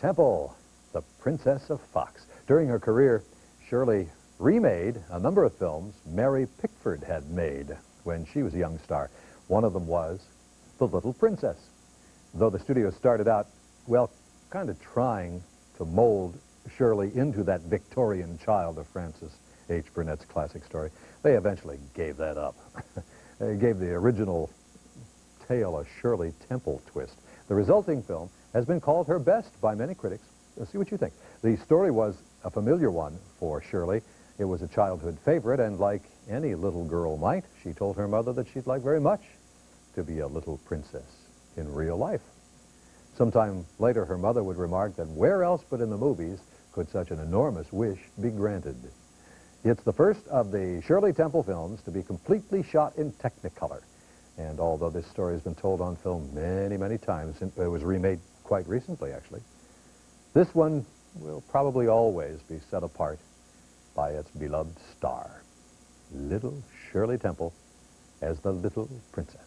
Temple, the Princess of Fox. During her career, Shirley remade a number of films Mary Pickford had made when she was a young star. One of them was The Little Princess. Though the studio started out, well, kind of trying to mold Shirley into that Victorian child of Francis H. Burnett's classic story, they eventually gave that up. They gave the original tale a Shirley Temple twist. The resulting film has been called her best by many critics. Let's see what you think. The story was a familiar one for Shirley. It was a childhood favorite, and like any little girl might, she told her mother that she'd like very much to be a little princess in real life. Sometime later, her mother would remark that where else but in the movies could such an enormous wish be granted. It's the first of the Shirley Temple films to be completely shot in Technicolor. And although this story has been told on film many, many times, it was remade quite recently, actually, this one will probably always be set apart by its beloved star, little Shirley Temple as the little princess.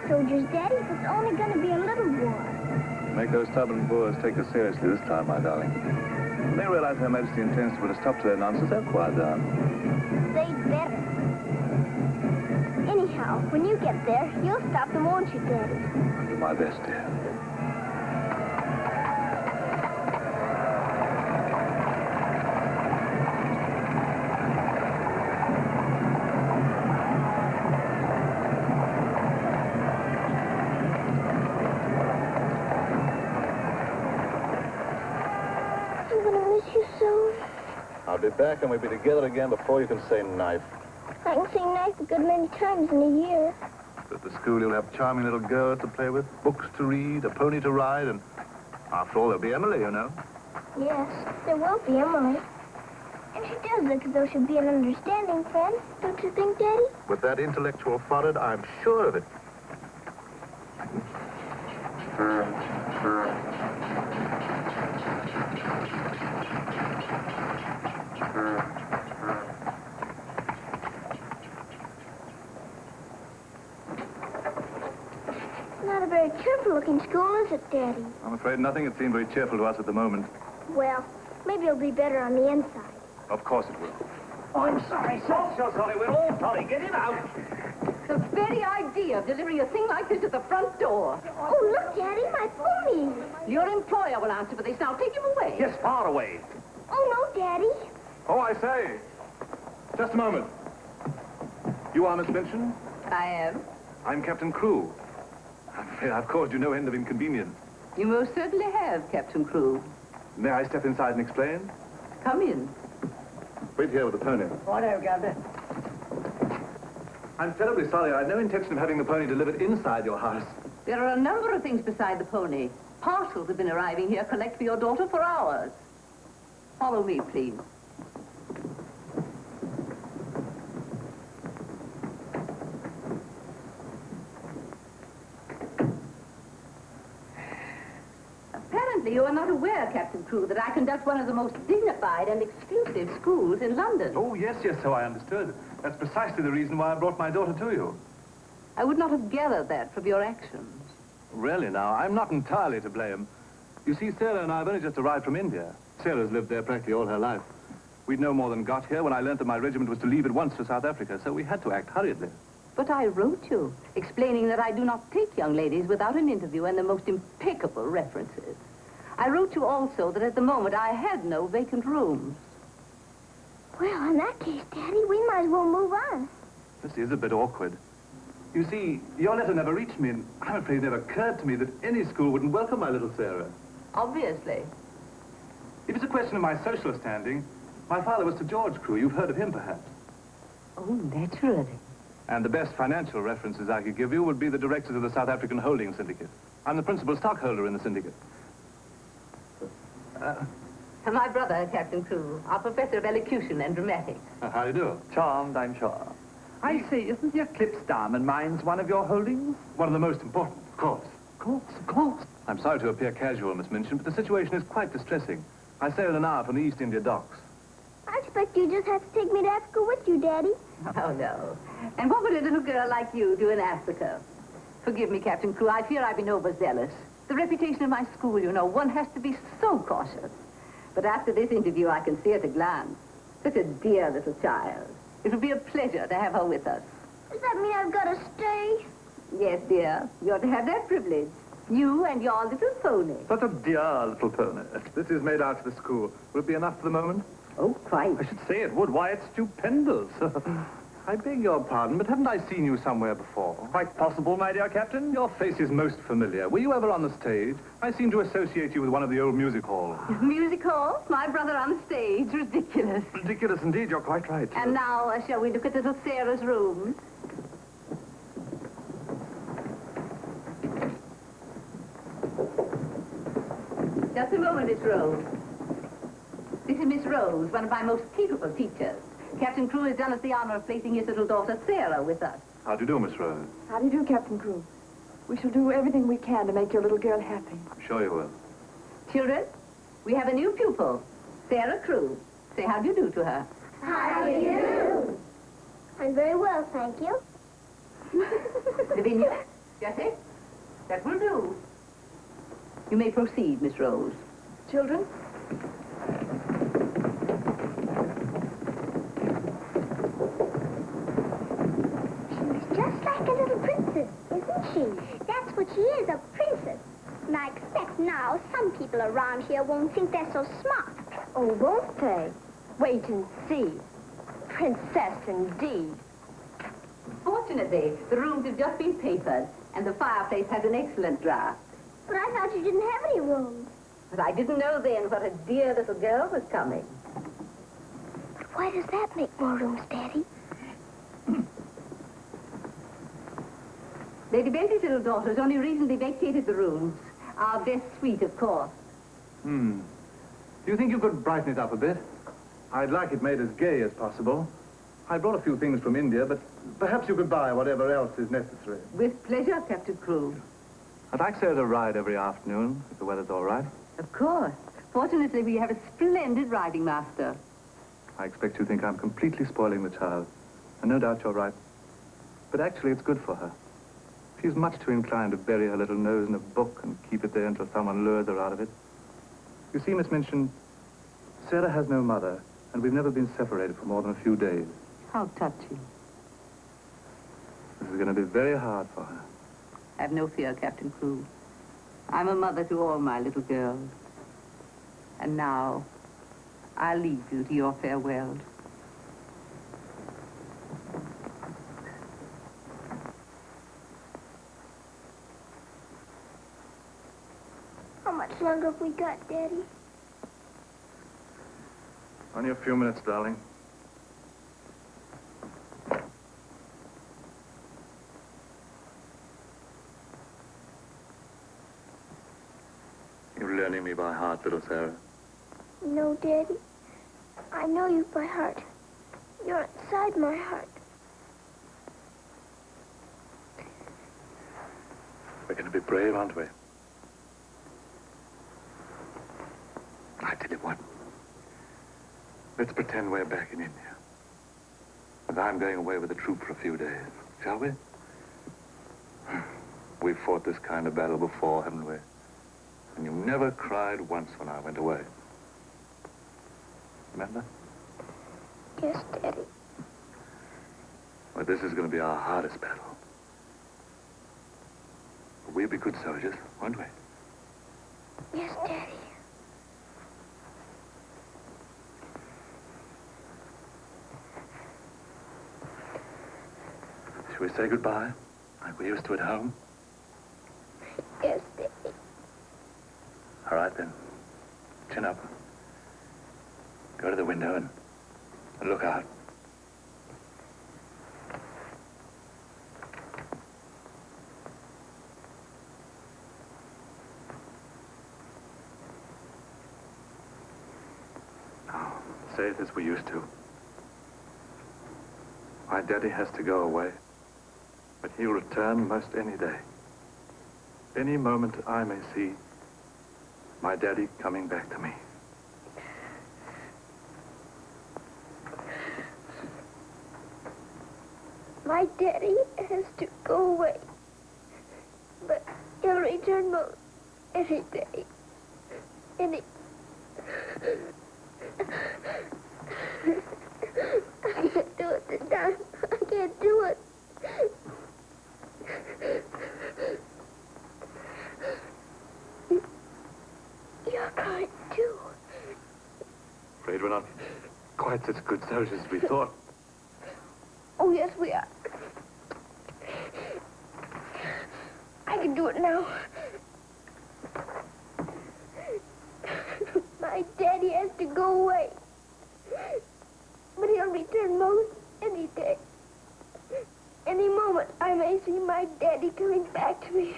Soldiers, Daddy. It's only going to be a little war. Make those stubborn Boers take us seriously this time, my darling. When they realize Her Majesty intends to put a stop to their nonsense, they'll quiet down. They'd better. Anyhow, when you get there, you'll stop them, won't you, Daddy? I'll do my best, dear. I'll be back and we'll be together again before you can say knife. I can say knife a good many times in a year. At the school you'll have charming little girls to play with, books to read, a pony to ride, and after all there'll be Emily, you know. Yes, there will be Emily. And she does look as though she'd be an understanding friend, don't you think, Daddy? With that intellectual forehead, I'm sure of it. Not a very cheerful-looking school, is it, Daddy? I'm afraid nothing had seemed very cheerful to us at the moment. Well, maybe it'll be better on the inside. Of course it will. Oh, I'm sorry, sir. So sorry. We're all sorry. Get him out. The very idea of delivering a thing like this at the front door. Oh, look, Daddy, my pony. Your employer will answer for this. Now, take him away. Yes, far away. Oh, no, Daddy. Oh, I say. Just a moment. You are Miss Minchin? I am. I'm Captain Crew. I'm afraid I've caused you no end of inconvenience. You most certainly have, Captain Crew. May I step inside and explain? Come in. Wait here with the pony. Righto, Governor. I'm terribly sorry. I had no intention of having the pony delivered inside your house. There are a number of things beside the pony. Parcels have been arriving here collect for your daughter for hours. Follow me, please. Apparently, you are not aware, Captain Crew, that I conduct one of the most dignified and exclusive schools in London. Oh, yes, so I understood. That's precisely the reason why I brought my daughter to you. I would not have gathered that from your actions. Really, now, I'm not entirely to blame. You see, Sarah and I have only just arrived from India. Sarah's lived there practically all her life. We'd no more than got here when I learned that my regiment was to leave at once for South Africa, so we had to act hurriedly. But I wrote you, explaining that I do not take young ladies without an interview and the most impeccable references. I wrote you also that at the moment I had no vacant rooms. Well, in that case, Daddy, we might as well move on. This is a bit awkward. You see, your letter never reached me, and I'm afraid it never occurred to me that any school wouldn't welcome my little Sarah. Obviously. If it's a question of my social standing, my father was Sir George Crew. You've heard of him, perhaps. Oh, naturally. And the best financial references I could give you would be the directors of the South African Holding Syndicate. I'm the principal stockholder in the syndicate. And my brother, Captain Crew, our professor of elocution and dramatics. How do you do? Charmed, I'm sure. I say, isn't the Eclipse Diamond Mines one of your holdings? One of the most important, of course. Of course. I'm sorry to appear casual, Miss Minchin, but the situation is quite distressing. I sail an hour from the East India docks. I expect you just have to take me to Africa with you, Daddy. Oh, no. And what would a little girl like you do in Africa? Forgive me, Captain Crew. I fear I've been overzealous. The reputation of my school, you know, one has to be so cautious. But after this interview, I can see at a glance. Such a dear little child. It would be a pleasure to have her with us. Does that mean I've got to stay? Yes, dear. You're to have that privilege. You and your little pony. Such a dear little pony. This is made out to the school. Will it be enough for the moment? Oh, quite. I should say it would. Why, it's stupendous. I beg your pardon, but haven't I seen you somewhere before? Quite possible, my dear Captain. Your face is most familiar. Were you ever on the stage? I seem to associate you with one of the old music halls. Music hall? My brother on stage? Ridiculous. Ridiculous indeed, you're quite right. And now, shall we look at little Sarah's room? Just a moment, Miss Rose. This is Miss Rose, one of my most capable teachers. Captain Crew has done us the honor of placing his little daughter, Sarah, with us. How do you do, Miss Rose? How do you do, Captain Crew? We shall do everything we can to make your little girl happy. I'm sure you will. Children, we have a new pupil, Sarah Crew. Say how do you do to her. How do you do? I'm very well, thank you. Lavinia, Jessie, that will do. You may proceed, Miss Rose. Children? Just like a little princess, isn't she? That's what she is, a princess. And I expect now some people around here won't think they're so smart. Oh, won't they? Wait and see. Princess, indeed. Fortunately, the rooms have just been papered, and the fireplace has an excellent draft. But I thought you didn't have any rooms. But I didn't know then what a dear little girl was coming. But why does that make more rooms, Daddy? Lady Betty's little daughter's only recently vacated the rooms. Our best suite, of course. Do you think you could brighten it up a bit? I'd like it made as gay as possible. I brought a few things from India, but perhaps you could buy whatever else is necessary. With pleasure, Captain Crewe. I'd like Sarah to ride every afternoon, if the weather's all right. Of course. Fortunately, we have a splendid riding master. I expect you think I'm completely spoiling the child. And no doubt you're right. But actually, it's good for her. She's much too inclined to bury her little nose in a book and keep it there until someone lures her out of it. You see, Miss Minchin, Sarah has no mother, and we've never been separated for more than a few days. How touching. This is going to be very hard for her. Have no fear, Captain Crewe. I'm a mother to all my little girls. And now, I'll leave you to your farewell. How much longer have we got, Daddy? Only a few minutes, darling. You're learning me by heart, little Sarah. No, Daddy. I know you by heart. You're inside my heart. We're going to be brave, aren't we? I tell you what. Let's pretend we're back in India. And I'm going away with the troop for a few days. Shall we? We've fought this kind of battle before, haven't we? And you never cried once when I went away. Remember? Yes, Daddy. Well, this is going to be our hardest battle. But we'll be good soldiers, won't we? Yes, Daddy. Shall we say goodbye, like we used to at home? Yes, Daddy. All right, then. Chin up. Go to the window and look out. Now, say it as we used to. My daddy has to go away, but he'll return most any day. Any moment I may see my daddy coming back to me. My daddy has to go away, but he'll return most any day. Any... I can't do it this time. I can't do it. You're crying too. Afraid we're not quite such good soldiers as we thought. Oh, yes, we are. I can do it now. My daddy has to go away. But he'll return most any day. Any moment, I may see my daddy coming back to me.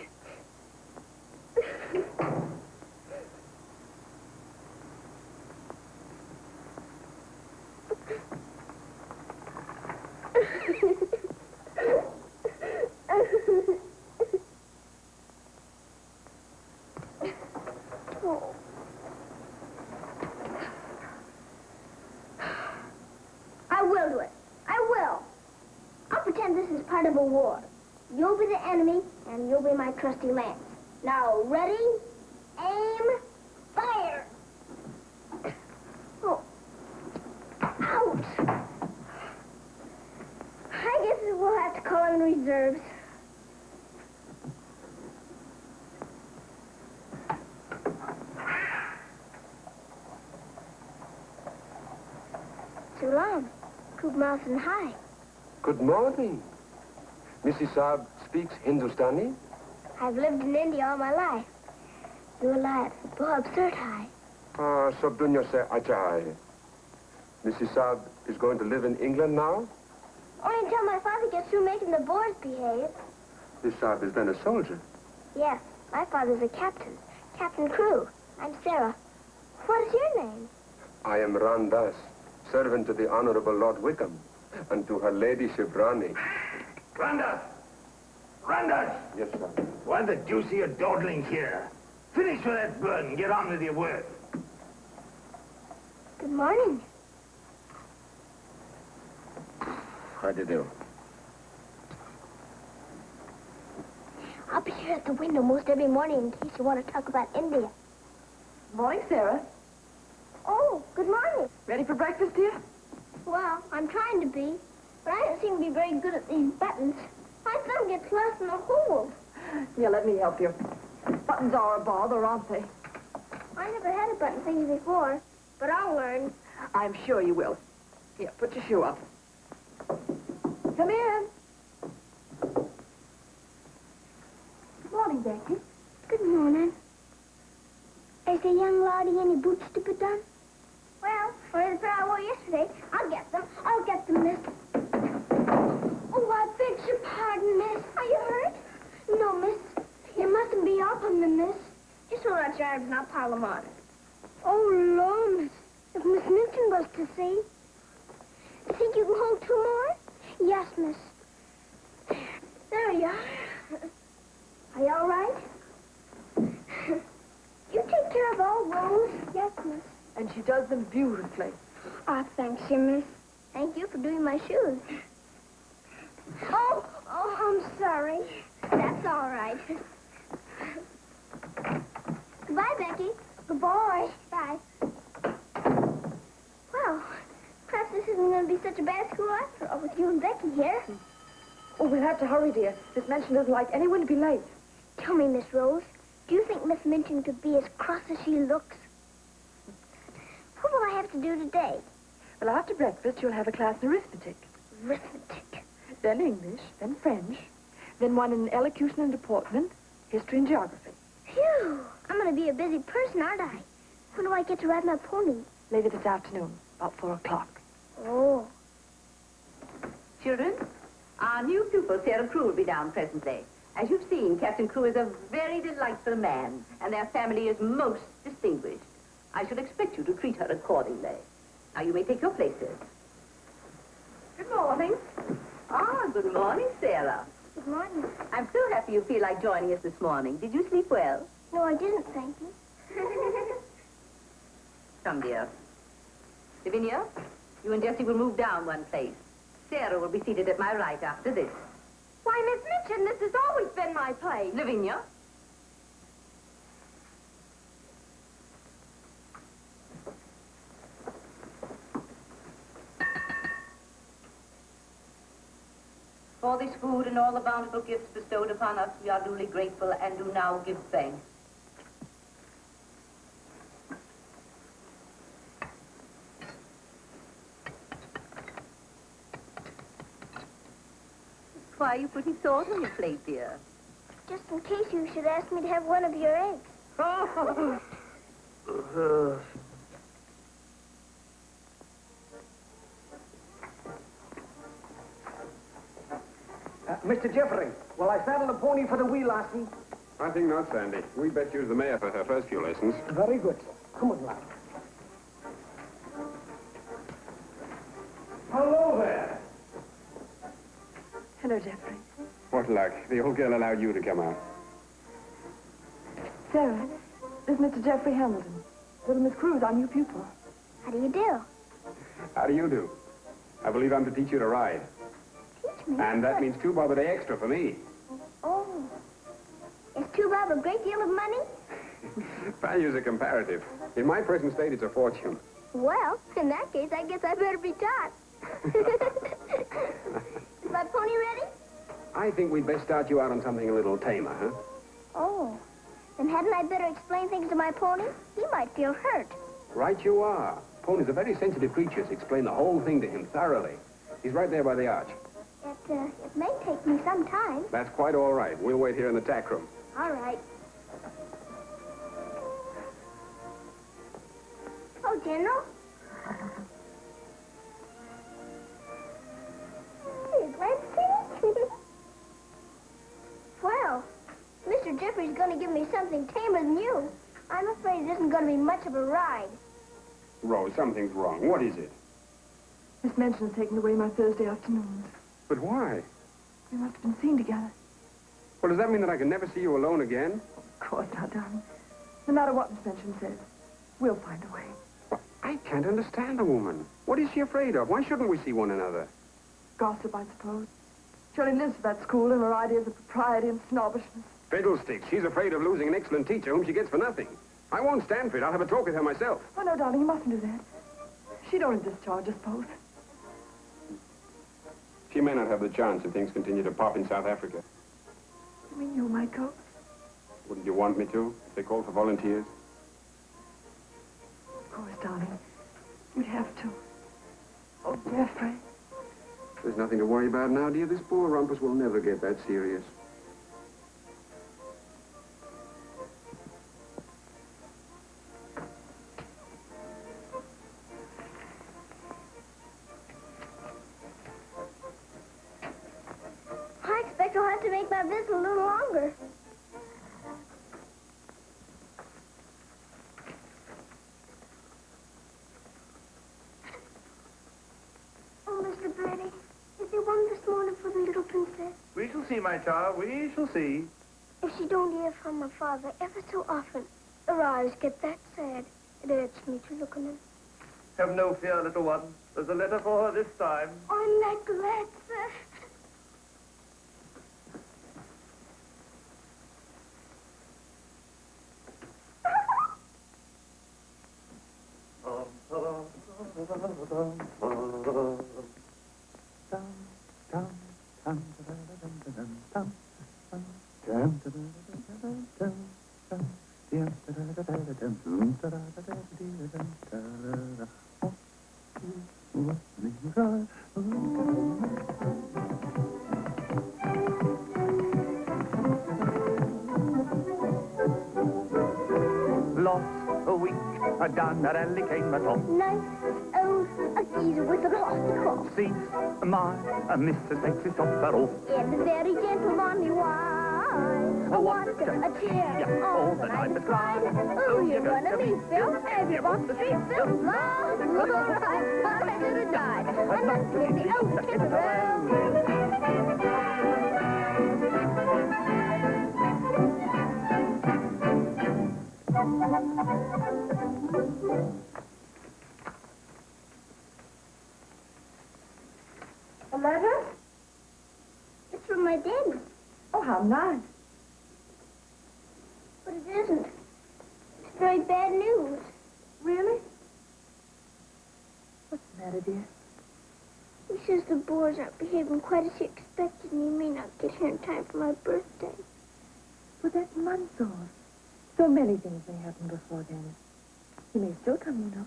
I will do it. I will. I'll pretend this is part of a war. You'll be the enemy, and you'll be my trusty lance. Now, ready, aim, fire! Oh. Ouch! I guess we'll have to call in reserves. Salam. Good mountain high. Good morning. Mrs. Saab speaks Hindustani? I've lived in India all my life. Your lad, Bob Surtai. Ah, sab dunya se acha hai. Mrs. Saab is going to live in England now? Only until my father gets through making the boys behave. Mrs. Saab is then a soldier. Yes, my father's a captain. Captain Crewe. I'm Sarah. What is your name? I am Ran Das. servant to the Honorable Lord Wickham, and to her ladyship Rani. Randers! Randers! Yes, sir. Why the deuce are you dawdling here? Finish with that bird and get on with your work. Good morning. How do you do? I'll be here at the window most every morning in case you want to talk about India. Morning, Sarah. Oh, good morning. Ready for breakfast, dear? Well, I'm trying to be, but I don't seem to be very good at these buttons. My thumb gets lost in the hole. Yeah, let me help you. Buttons are a bother, aren't they? I never had a button thingy before, but I'll learn. I'm sure you will. Here, put your shoe up. Come in. Good morning, Becky. Good morning. Is the young lady any boots to put on? Well, for the pair I wore yesterday, I'll get them. I'll get them, miss. Oh, I beg your pardon, miss. Are you hurt? No, miss. You mustn't be up on them, miss. Just hold out your arms and I'll pile them on. Oh, Lord, miss. If Miss Minton was to see. You think you can hold two more? Yes, miss. There you are. Are you all right? You take care of all those? Yes, miss. And she does them beautifully. Oh, thanks, you, miss. Thank you for doing my shoes. Oh, I'm sorry. That's all right. Goodbye, Becky. Goodbye. Bye. Well, perhaps this isn't going to be such a bad school after all with you and Becky here. Oh, we'll have to hurry, dear. Miss Minchin doesn't like anyone to be late. Tell me, Miss Rose, do you think Miss Minchin could be as cross as she looks? What will I have to do today? Well, after breakfast, you'll have a class in arithmetic. Arithmetic. Then English, then French, then one in elocution and deportment, history and geography. Phew! I'm going to be a busy person, aren't I? When do I get to ride my pony? Later this afternoon, about 4 o'clock. Oh. Children, our new pupil, Sarah Crew, will be down presently. As you've seen, Captain Crew is a very delightful man, and their family is most distinguished. I shall expect you to treat her accordingly. Now, you may take your places. Good morning. Ah, good morning, Sarah. Good morning. I'm so happy you feel like joining us this morning. Did you sleep well? No, I didn't, thank you. Come, dear. Lavinia, you and Jessie will move down one place. Sarah will be seated at my right after this. Why, Miss Minchin, this has always been my place. Lavinia. For this food and all the bountiful gifts bestowed upon us, we are duly grateful and do now give thanks. Why are you putting salt on your plate, dear? Just in case you should ask me to have one of your eggs. Mr. Jeffrey, will I saddle the pony for the wheel lesson? I think not, Sandy. We'd best use the mare for her first few lessons. Very good, sir. Come on, lad. Hello there. Hello, Jeffrey. What luck. The old girl allowed you to come out. Sarah, this is Mr. Jeffrey Hamilton. Little Miss Cruz, our new pupil. How do you do? How do you do? I believe I'm to teach you to ride. Teach me. And that means 2 bob a day extra for me. Oh. Is 2 bob a great deal of money? Values are comparative. In my present state, it's a fortune. Well, in that case, I guess I better be taught. Is my pony ready? I think we'd best start you out on something a little tamer, huh? Oh. Then hadn't I better explain things to my pony? He might feel hurt. Right you are. Ponies are very sensitive creatures. Explain the whole thing to him thoroughly. He's right there by the arch. It may take me some time. That's quite all right. We'll wait here in the tack room. All right. Oh, General. Hey, glad to see you. Well, Mr. Jeffrey's going to give me something tamer than you. I'm afraid it isn't going to be much of a ride. Rose, something's wrong. What is it? Miss Minchin's taken away my Thursday afternoons. But why? We must have been seen together. Well, does that mean that I can never see you alone again? Of course not, darling. No matter what Miss Minchin says, we'll find a way. Well, I can't understand the woman. What is she afraid of? Why shouldn't we see one another? Gossip, I suppose. Shirley lives for that school and her ideas of propriety and snobbishness. Fiddlesticks. She's afraid of losing an excellent teacher whom she gets for nothing. I won't stand for it. I'll have a talk with her myself. Oh, no, darling, you mustn't do that. She'd only discharge us both. She may not have the chance if things continue to pop in South Africa. You mean you might go? Wouldn't you want me to, if they called for volunteers? Of course, darling. You'd have to. Oh, Jeffrey. There's nothing to worry about now, dear. This poor rumpus will never get that serious. I expect I'll have to make my visit a little longer. Oh, Mr. Birdie, is there one this morning for the little princess? We shall see, my child. We shall see. If she don't hear from her father ever so often, her eyes get that sad. It hurts me to look at them. Have no fear, little one. There's a letter for her this time. I'm that glad, sir. Lost a week, down that alley came a top. Nice old a geezer with a lost call. Sees my Mr. Sexy stopper off. And a very gentle mommy wine. What A chair. yeah, all the night was cried. Oh, you're gonna be Phil. Have you walked the streets so long? Look all right, thought I should have died. I'm not to get the old kid around. A letter? It's from my daddy. Oh, how nice. But it isn't. It's very bad news. Really? What's the matter, dear? He says the boys aren't behaving quite as he expected, and he may not get here in time for my birthday. Well, that's months off. So many things may happen before then. He may still come, you know.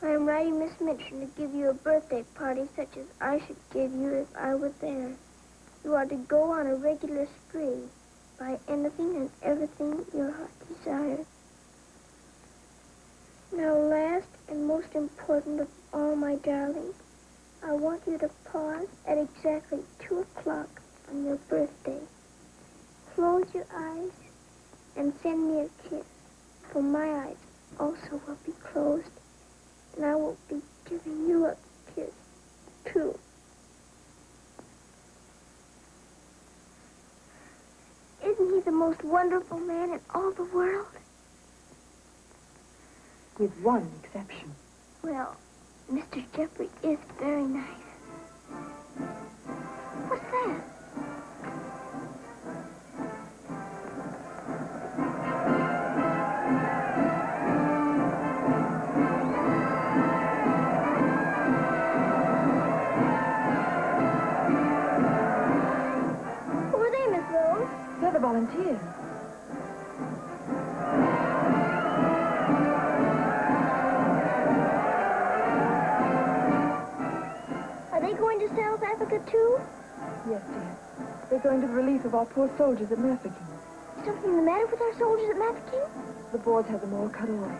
I am writing Miss Minchin to give you a birthday party such as I should give you if I were there. You are to go on a regular spree, buy anything and everything your heart desires. Now, last and most important of all, my darling, I want you to pause at exactly 2 o'clock on your birthday. Close your eyes and send me a kiss, for my eyes also will be closed, and I will be giving you a kiss, too. Isn't he the most wonderful man in all the world? With one exception. Well, Mr. Jeffrey is very nice. What's that? Who are they, Miss Rose? They're the volunteers. Are they going to South Africa, too? Yes, dear. They're going to the relief of our poor soldiers at Mafeking. Is something the matter with our soldiers at Mafeking? The boys have them all cut off.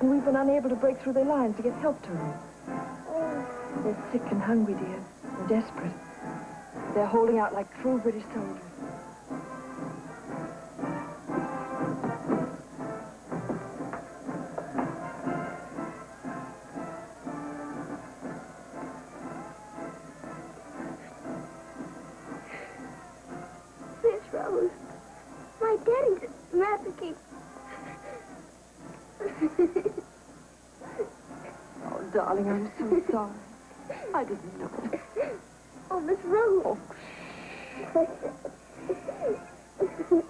And we've been unable to break through their lines to get help to them. Oh, They're sick and hungry, dear, and desperate. They're holding out like true British soldiers. darling, I'm so sorry. I didn't know. Oh, Miss Rose.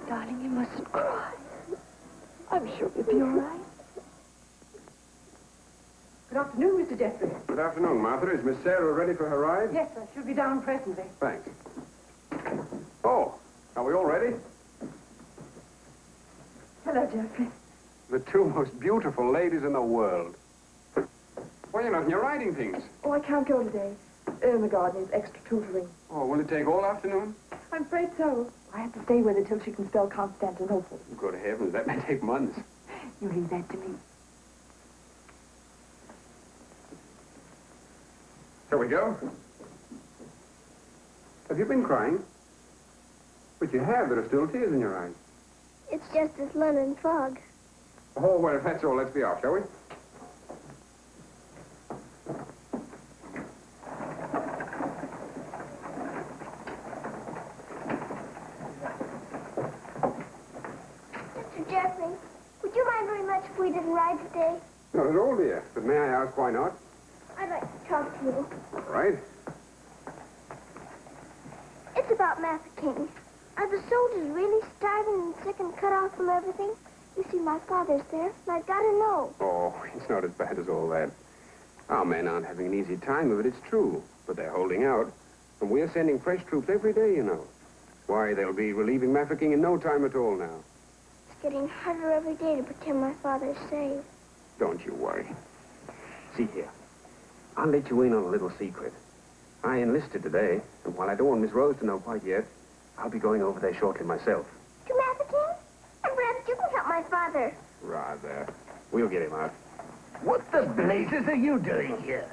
Darling, you mustn't cry. I'm sure you'll be all right. Good afternoon, Mr. Jeffrey. Good afternoon, Martha. Is Miss Sarah ready for her ride? Yes, sir. She'll be down presently. Thanks. Oh, are we all ready? Hello, Jeffrey. The two most beautiful ladies in the world. Why, you're not in your riding things. Oh, I can't go today. Irma Gardner needs extra tutoring. Oh, will it take all afternoon? I'm afraid so. I have to stay with her till she can spell Constantinople. Good heavens, that may take months. You leave that to me. Shall we go? Have you been crying? But you have. There are still tears in your eyes. It's just this London fog. Oh, well, if that's all, let's be off, shall we? Mr. Jeffrey, would you mind very much if we didn't ride today? Not at all, dear. But may I ask why not? I'd like to talk to you. All right. It's about Mafeking. Are the soldiers really starving and sick and cut off from everything? You see, my father's there, and I've got to know. Oh, it's not as bad as all that. Our men aren't having an easy time of it, it's true. But they're holding out. And we're sending fresh troops every day, you know. Why, they'll be relieving Mafeking in no time at all now. It's getting harder every day to pretend my father's safe. Don't you worry. See here. I'll let you in on a little secret. I enlisted today, and while I don't want Miss Rose to know quite yet, I'll be going over there shortly myself. To Mafeking? And perhaps you can help my father. Rather. We'll get him out. What the blazes are you doing here?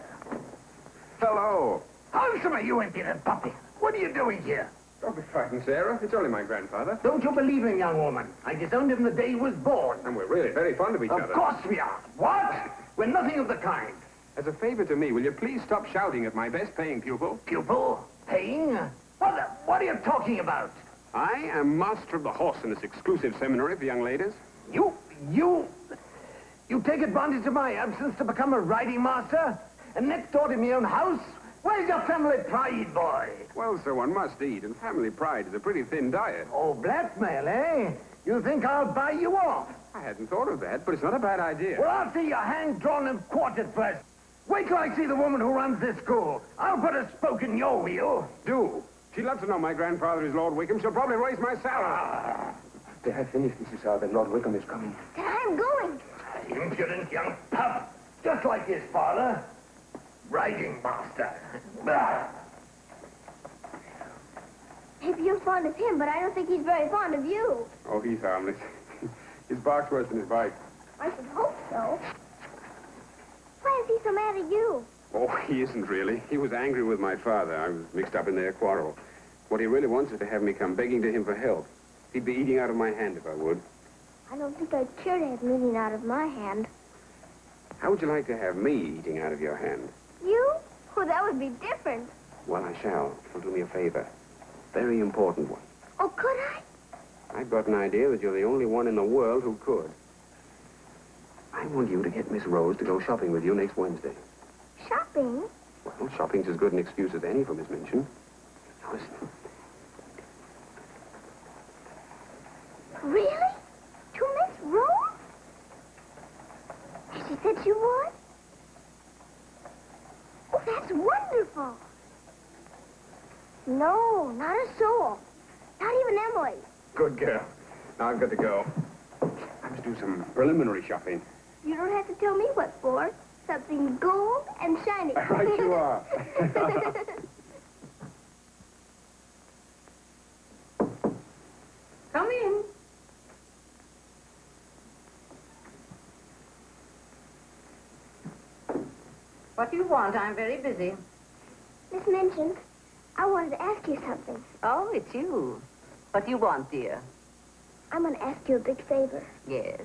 Hello. Howsome, you impudent puppy. What are you doing here? Don't be frightened, Sarah. It's only my grandfather. Don't you believe him, young woman? I disowned him the day he was born. And we're really very fond of each other. Of course we are. What? We're nothing of the kind. As a favor to me, will you please stop shouting at my best-paying pupil? Pupil? Paying? What are you talking about? I am master of the horse in this exclusive seminary for young ladies. You take advantage of my absence to become a riding master? And next door to my own house? Where's your family pride, boy? Well, sir, one must eat, and family pride is a pretty thin diet. Oh, blackmail, eh? You think I'll buy you off? I hadn't thought of that, but it's not a bad idea. Well, I'll see your hand drawn and quartered first. Wait till I see the woman who runs this school. I'll put a spoke in your wheel. Do. She'd love to know my grandfather is Lord Wickham. She'll probably raise my salary. They have finished, Mrs. Saab, and Lord Wickham is coming. Then I'm going. Impudent young pup. Just like his father. Riding master. Bah. Maybe you're fond of him, but I don't think he's very fond of you. Oh, he's harmless. His bark's worse than his bite. I should hope so. Why is he so mad at you? Oh, he isn't really. He was angry with my father. I was mixed up in their quarrel. What he really wants is to have me come begging to him for help. He'd be eating out of my hand if I would. I don't think I'd care to have him eating out of my hand. How would you like to have me eating out of your hand? You? Oh, that would be different. Well, I shall. It'll do me a favor. Very important one. Oh, could I? I've got an idea that you're the only one in the world who could. I want you to get Miss Rose to go shopping with you next Wednesday. Shopping? Well, shopping's as good an excuse as any for Miss Minchin. Now, listen. Really? To Miss Rose? Has she said she would? Oh, that's wonderful. No, not a soul. Not even Emily. Good girl. Now I've got to go. I must do some preliminary shopping. You don't have to tell me what for. Something gold and shiny. Right you are. Come in. What do you want? I'm very busy. Miss Minchin, I wanted to ask you something. Oh, it's you. What do you want, dear? I'm going to ask you a big favor. Yes.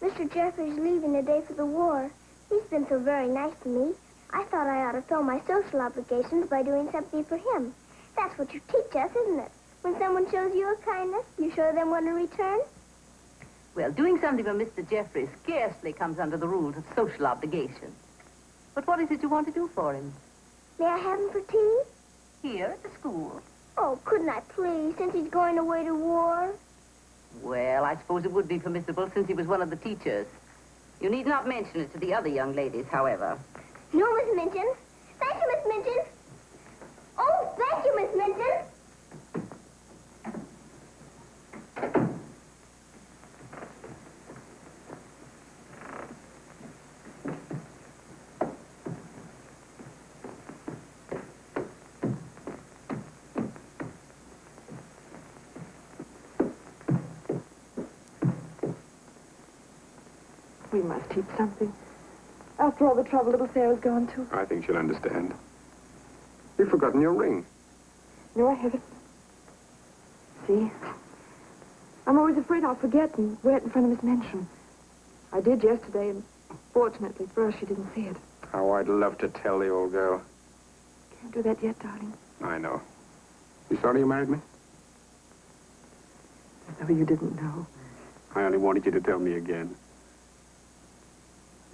Mr. Jeffrey's leaving today for the war. He's been so very nice to me. I thought I ought to fill my social obligations by doing something for him. That's what you teach us, isn't it? When someone shows you a kindness, you show them one in return. Well, doing something for Mr. Jeffrey scarcely comes under the rules of social obligation. But what is it you want to do for him? May I have him for tea? Here at the school? Oh, couldn't I please, since he's going away to war? Well, I suppose it would be permissible since he was one of the teachers. You need not mention it to the other young ladies, however. No, Miss Minchin. Thank you, Miss Minchin. Oh, thank you, Miss Minchin. We must eat something. After all the trouble little Sarah's gone to. I think she'll understand. You've forgotten your ring. No, I haven't. See? I'm always afraid I'll forget and wear it in front of Miss Minchin. I did yesterday, and fortunately for us, she didn't see it. How I'd love to tell the old girl. Can't do that yet, darling. I know. You sorry you married me? As though you didn't know. I only wanted you to tell me again.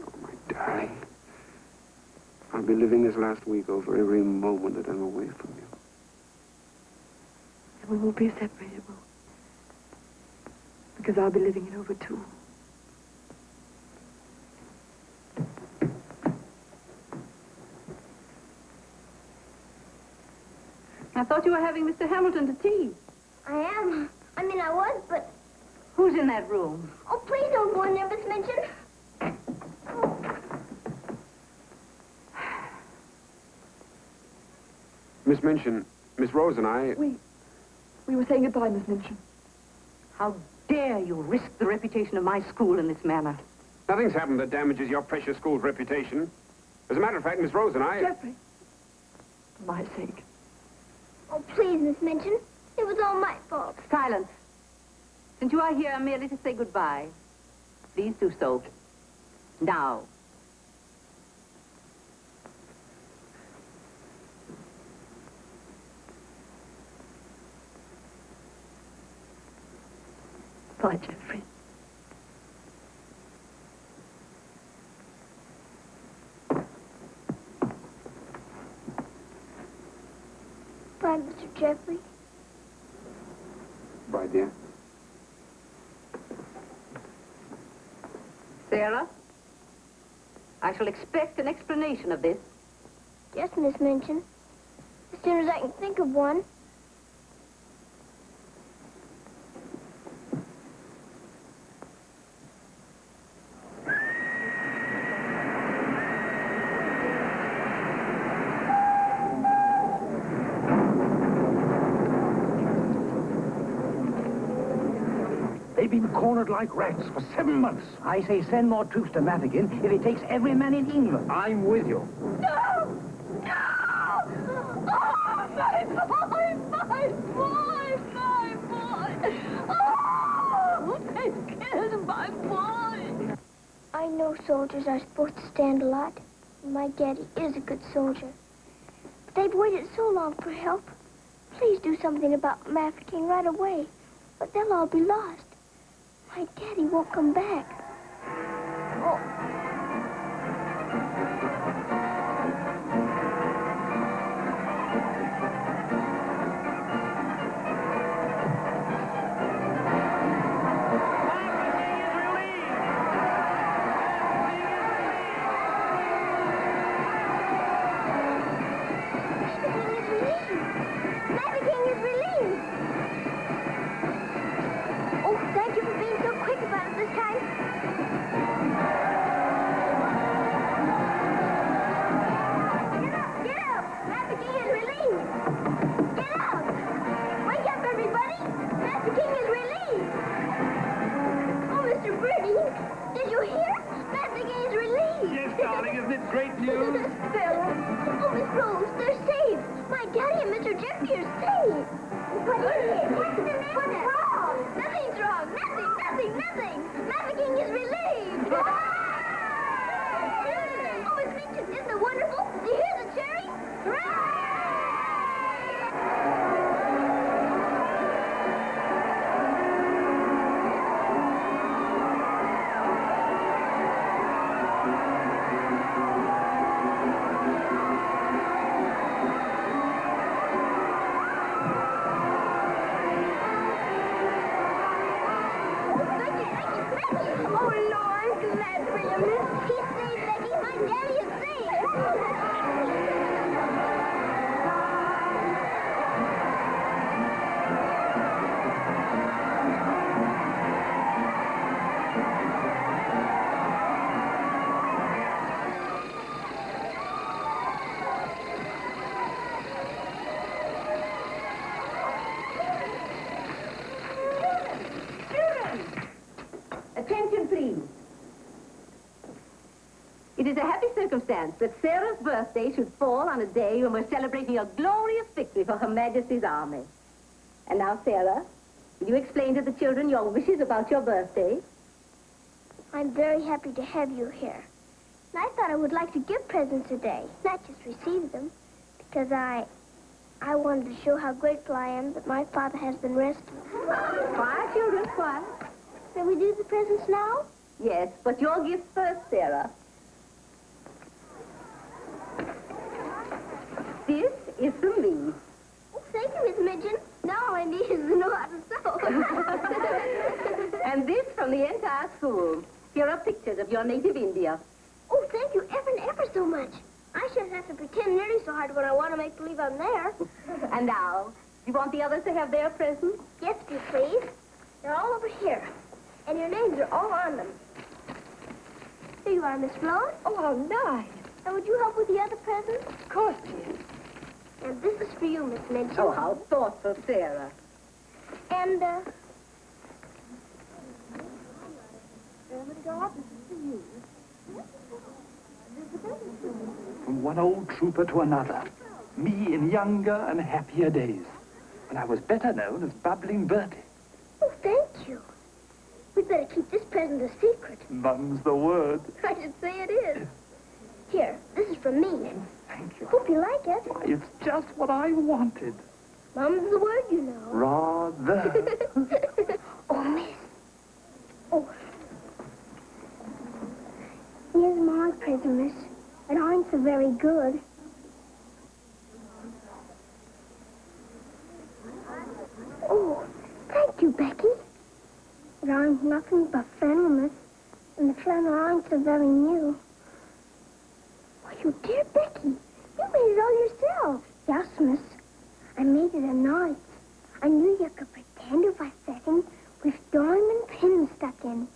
Oh, my darling. I'll be living this last week over every moment that I'm away from you. And we won't be separable. Because I'll be living it over, too. I thought you were having Mr. Hamilton to tea. I am. I mean, I was, but... Who's in that room? Oh, please don't go in there, Miss Minchin. Miss Minchin, Miss Rose and I... We were saying goodbye, Miss Minchin. How dare you risk the reputation of my school in this manner? Nothing's happened that damages your precious school's reputation. As a matter of fact, Miss Rose and I... Jeffrey. For my sake. Oh, please, Miss Minchin. It was all my fault. Silence. Since you are here merely to say goodbye, please do so. Now. Bye, Jeffrey. Bye, Mr. Jeffrey. Bye, dear. Sarah, I shall expect an explanation of this. Yes, Miss Minchin. As soon as I can think of one. They've been cornered like rats for 7 months. I say send more troops to Mafeking if it takes every man in England. I'm with you. No! No! Oh, my boy! My boy! My boy! Oh, they killed my boy! I know soldiers are supposed to stand a lot. My daddy is a good soldier. But they've waited so long for help. Please do something about Mafeking right away, or they'll all be lost. My daddy won't come back. Oh. Lord, glad for you, miss. He's saved, Becky. My daddy is saved. Attention, please. It is a happy circumstance that Sarah's birthday should fall on a day when we're celebrating a glorious victory for Her Majesty's army. And now, Sarah, will you explain to the children your wishes about your birthday? I'm very happy to have you here. And I thought I would like to give presents today, not just receive them, because I wanted to show how grateful I am that my father has been rescued. Quiet, children, quiet. Shall we do the presents now? Yes, but your gift first, Sarah. This is from me. Oh, thank you, Miss Midgeon. Now all I need is to know how to sew. And this from the entire school. Here are pictures of your native India. Oh, thank you ever and ever so much. I shouldn't have to pretend nearly so hard when I want to make believe I'm there. And now, do you want the others to have their presents? Yes, if you please. They're all over here. And your names are all on them. Here you are, Miss Flo. Oh, how nice. And would you help with the other presents? Of course, dear. And this is for you, Miss Midgeon. Oh, how thoughtful, Sarah. And, From one old trooper to another. Me in younger and happier days. When I was better known as Bubbling Bertie. oh, thank you. We'd better keep this present a secret. Mum's the word. I should say it is. Here, this is from me. Thank you. Hope you like it. It's just what I wanted. Mum's the word, you know. Rather. Oh, miss. Oh. Here's my present, miss. It ain't so very good. Oh, thank you, Becky. It ain't nothing but flannel, miss. And the flannel ain't so very new. Why, you dear Becky. You made it all yourself. Yes, miss. I made it a night. I knew you could pretend if I setting with diamond pins stuck in.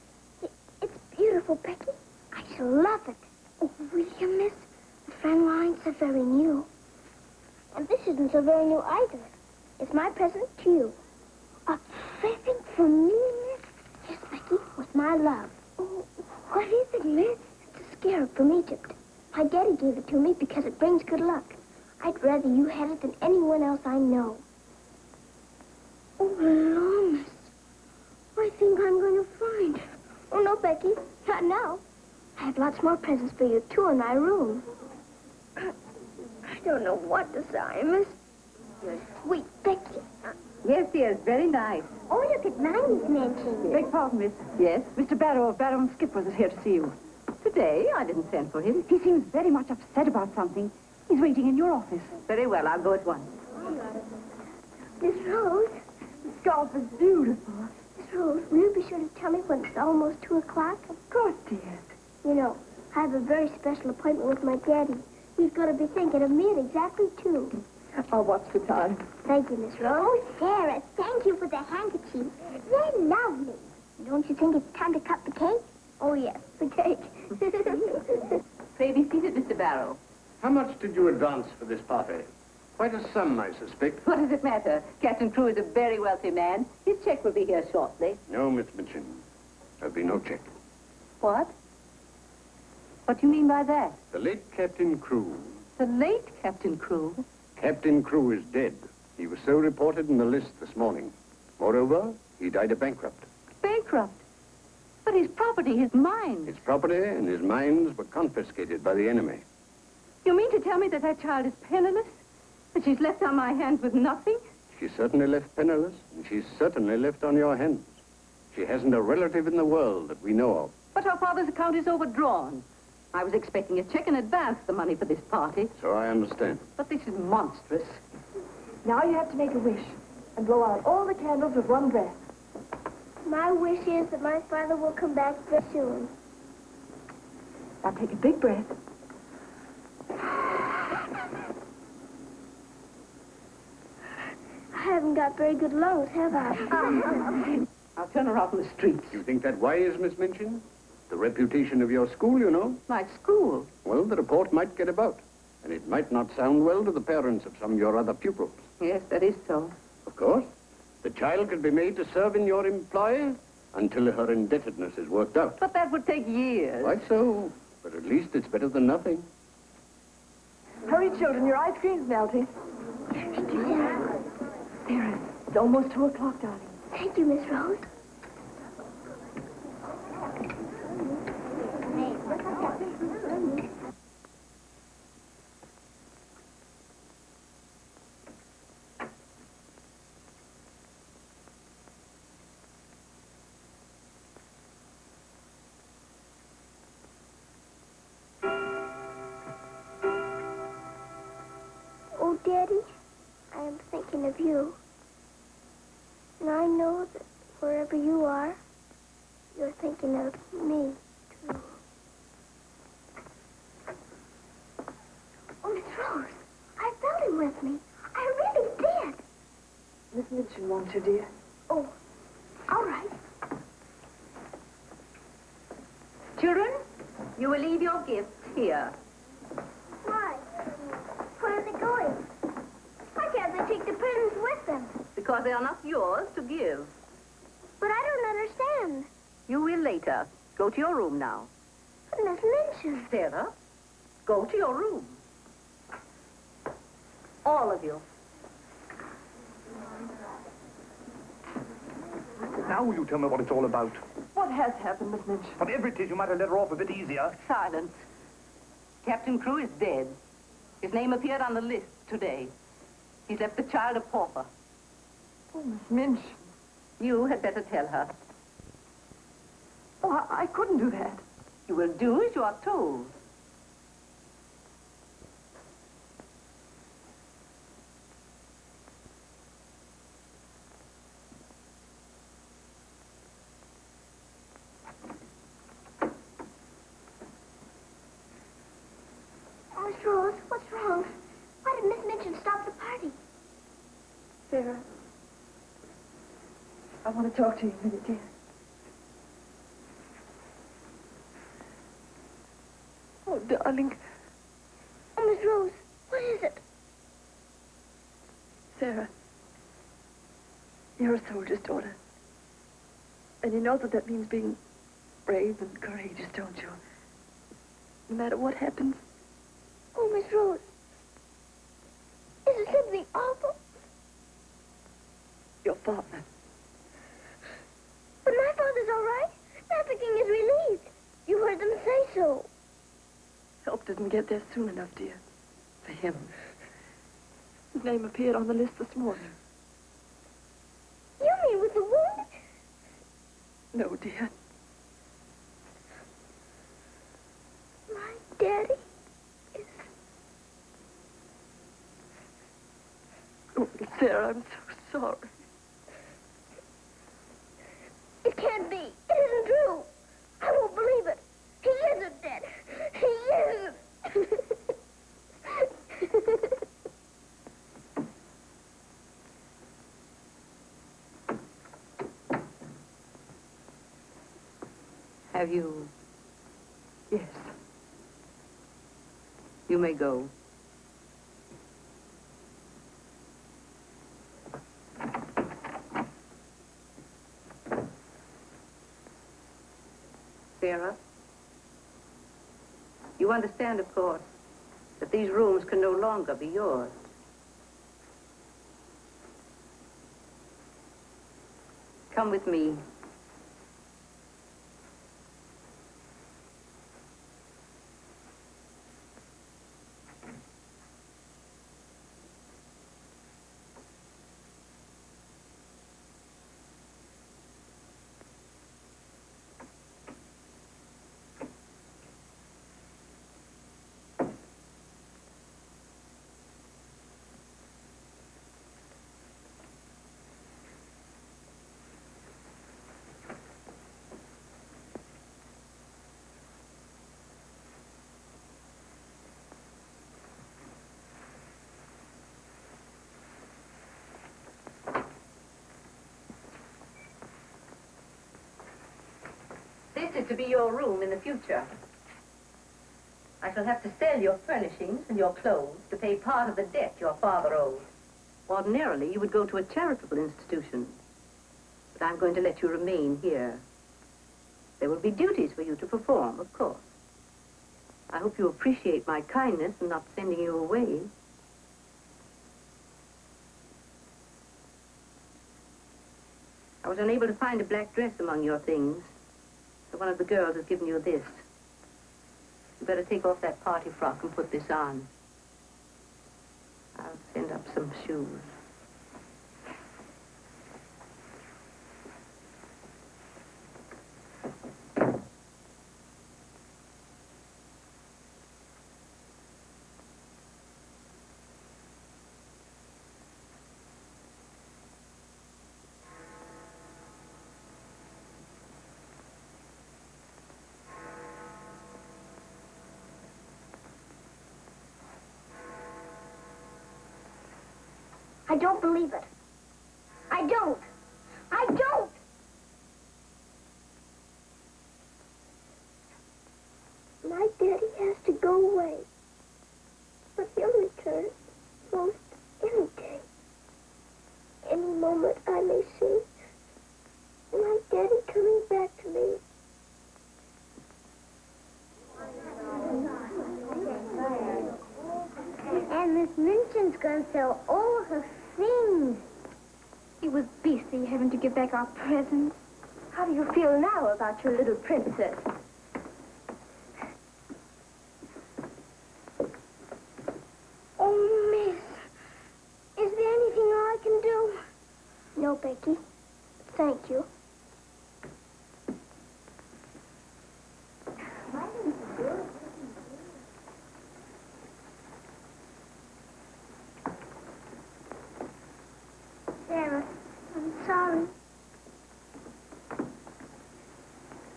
It's beautiful, Becky. I shall love it. Oh, will you, miss? The flannel ain't so very new. And this isn't so very new either. It's my present to you. A present from me, miss? Yes, Becky, with my love. Oh, what is it, miss? It's a scarab from Egypt. My daddy gave it to me because it brings good luck. I'd rather you had it than anyone else I know. Oh, Lord, miss. I think I'm going to find it. Oh, no, Becky. Not now. I have lots more presents for you, too, in my room. I don't know what to say, miss. You're sweet, Becky. Yes, dear, very nice. Oh, look at mine, Miss Nancy. Beg pardon, miss. Yes? Mr. Barrow of Barrow and Skippers is here to see you. Today, I didn't send for him. He seems very much upset about something. He's waiting in your office. Very well, I'll go at once. Miss Rose. The scarf is beautiful. Miss Rose, will you be sure to tell me when it's almost 2 o'clock? Of course, dear. You know, I have a very special appointment with my daddy. He's going to be thinking of me at exactly 2. I'll watch the time. Thank you, Miss Rose. Oh, Sarah, thank you for the handkerchief. They're lovely. Don't you think it's time to cut the cake? Oh, yes, the cake. Pray be seated, Mr. Barrow. How much did you advance for this party? Quite a sum, I suspect. What does it matter? Captain Crewe is a very wealthy man. His check will be here shortly. No, Miss Mitchin. There'll be no check. What? What do you mean by that? The late Captain Crewe. The late Captain Crewe? Captain Crewe is dead. He was so reported in the list this morning. Moreover, he died a bankrupt. Bankrupt? But his property, his mines. His property and his mines were confiscated by the enemy. You mean to tell me that that child is penniless? That she's left on my hands with nothing? She's certainly left penniless, and she's certainly left on your hands. She hasn't a relative in the world that we know of. But her father's account is overdrawn. I was expecting a check in advance, the money for this party. So I understand. But this is monstrous. Now you have to make a wish and blow out all the candles with one breath. My wish is that my father will come back very soon. Now take a big breath. I haven't got very good lungs, have I? I'll turn her off in the streets. You think that wise, Miss Minchin? The reputation of your school, you know. My school. Well, the report might get about, and it might not sound well to the parents of some of your other pupils. Yes, that is so. Of course, the child could be made to serve in your employ until her indebtedness is worked out. But that would take years. Quite so, but at least it's better than nothing. Hurry, children, your ice cream's melting. Sarah, it's almost 2 o'clock, darling. Thank you, Miss Rose. Oh, Daddy, I am thinking of you. And I know that wherever you are, you're thinking of me, too. Oh, Miss Rose, I felt him with me. I really did. Miss Minchin wants you, dear. Oh, all right. Children, you will leave your gifts here. Why? Where are they going? Why can't they take the presents with them? Because they are not yours to give. But I don't understand. You will later. Go to your room now. But Miss Minchin. Sarah, go to your room. All of you. Now will you tell me what it's all about? What has happened, Miss Minchin? Whatever it is, you might have let her off a bit easier. Silence. Captain Crewe is dead. His name appeared on the list today. He's left the child a pauper. Oh, Miss Minchin. You had better tell her. Oh, I couldn't do that. You will do as you are told. Oh, Miss Rose, what's wrong? Why did Miss Minchin stop the party? Sarah, I want to talk to you a minute, dear. Oh, darling. Oh, Miss Rose, what is it? Sarah, you're a soldier's daughter. And you know that that means being brave and courageous, don't you? No matter what happens. Oh, Miss Rose. Is it something awful? Your father. But my father's all right. Master King is relieved. You heard them say so. Help didn't get there soon enough, dear. For him. His name appeared on the list this morning. You mean with the wound? No, dear. My daddy is... Oh, Sarah, I'm so sorry. It can't be. It isn't true. I won't believe it. He isn't dead. He isn't. Have you? Yes. You may go. Sarah, you understand, of course, that these rooms can no longer be yours. Come with me. to be your room in the future. I shall have to sell your furnishings and your clothes to pay part of the debt your father owed. Ordinarily, you would go to a charitable institution. But I'm going to let you remain here. There will be duties for you to perform, of course. I hope you appreciate my kindness in not sending you away. I was unable to find a black dress among your things, so one of the girls has given you this. You better take off that party frock and put this on. I'll send up some shoes. I don't believe it. I don't. I don't. My daddy has to go away. But he'll return most any day. Any moment I may see my daddy coming back to me. And Miss Minchin's going to sell all her things. It was beastly having to give back our presents. How do you feel now about your little princess? Oh, Miss, is there anything I can do? No, Becky. Thank you. Sarah, I'm sorry.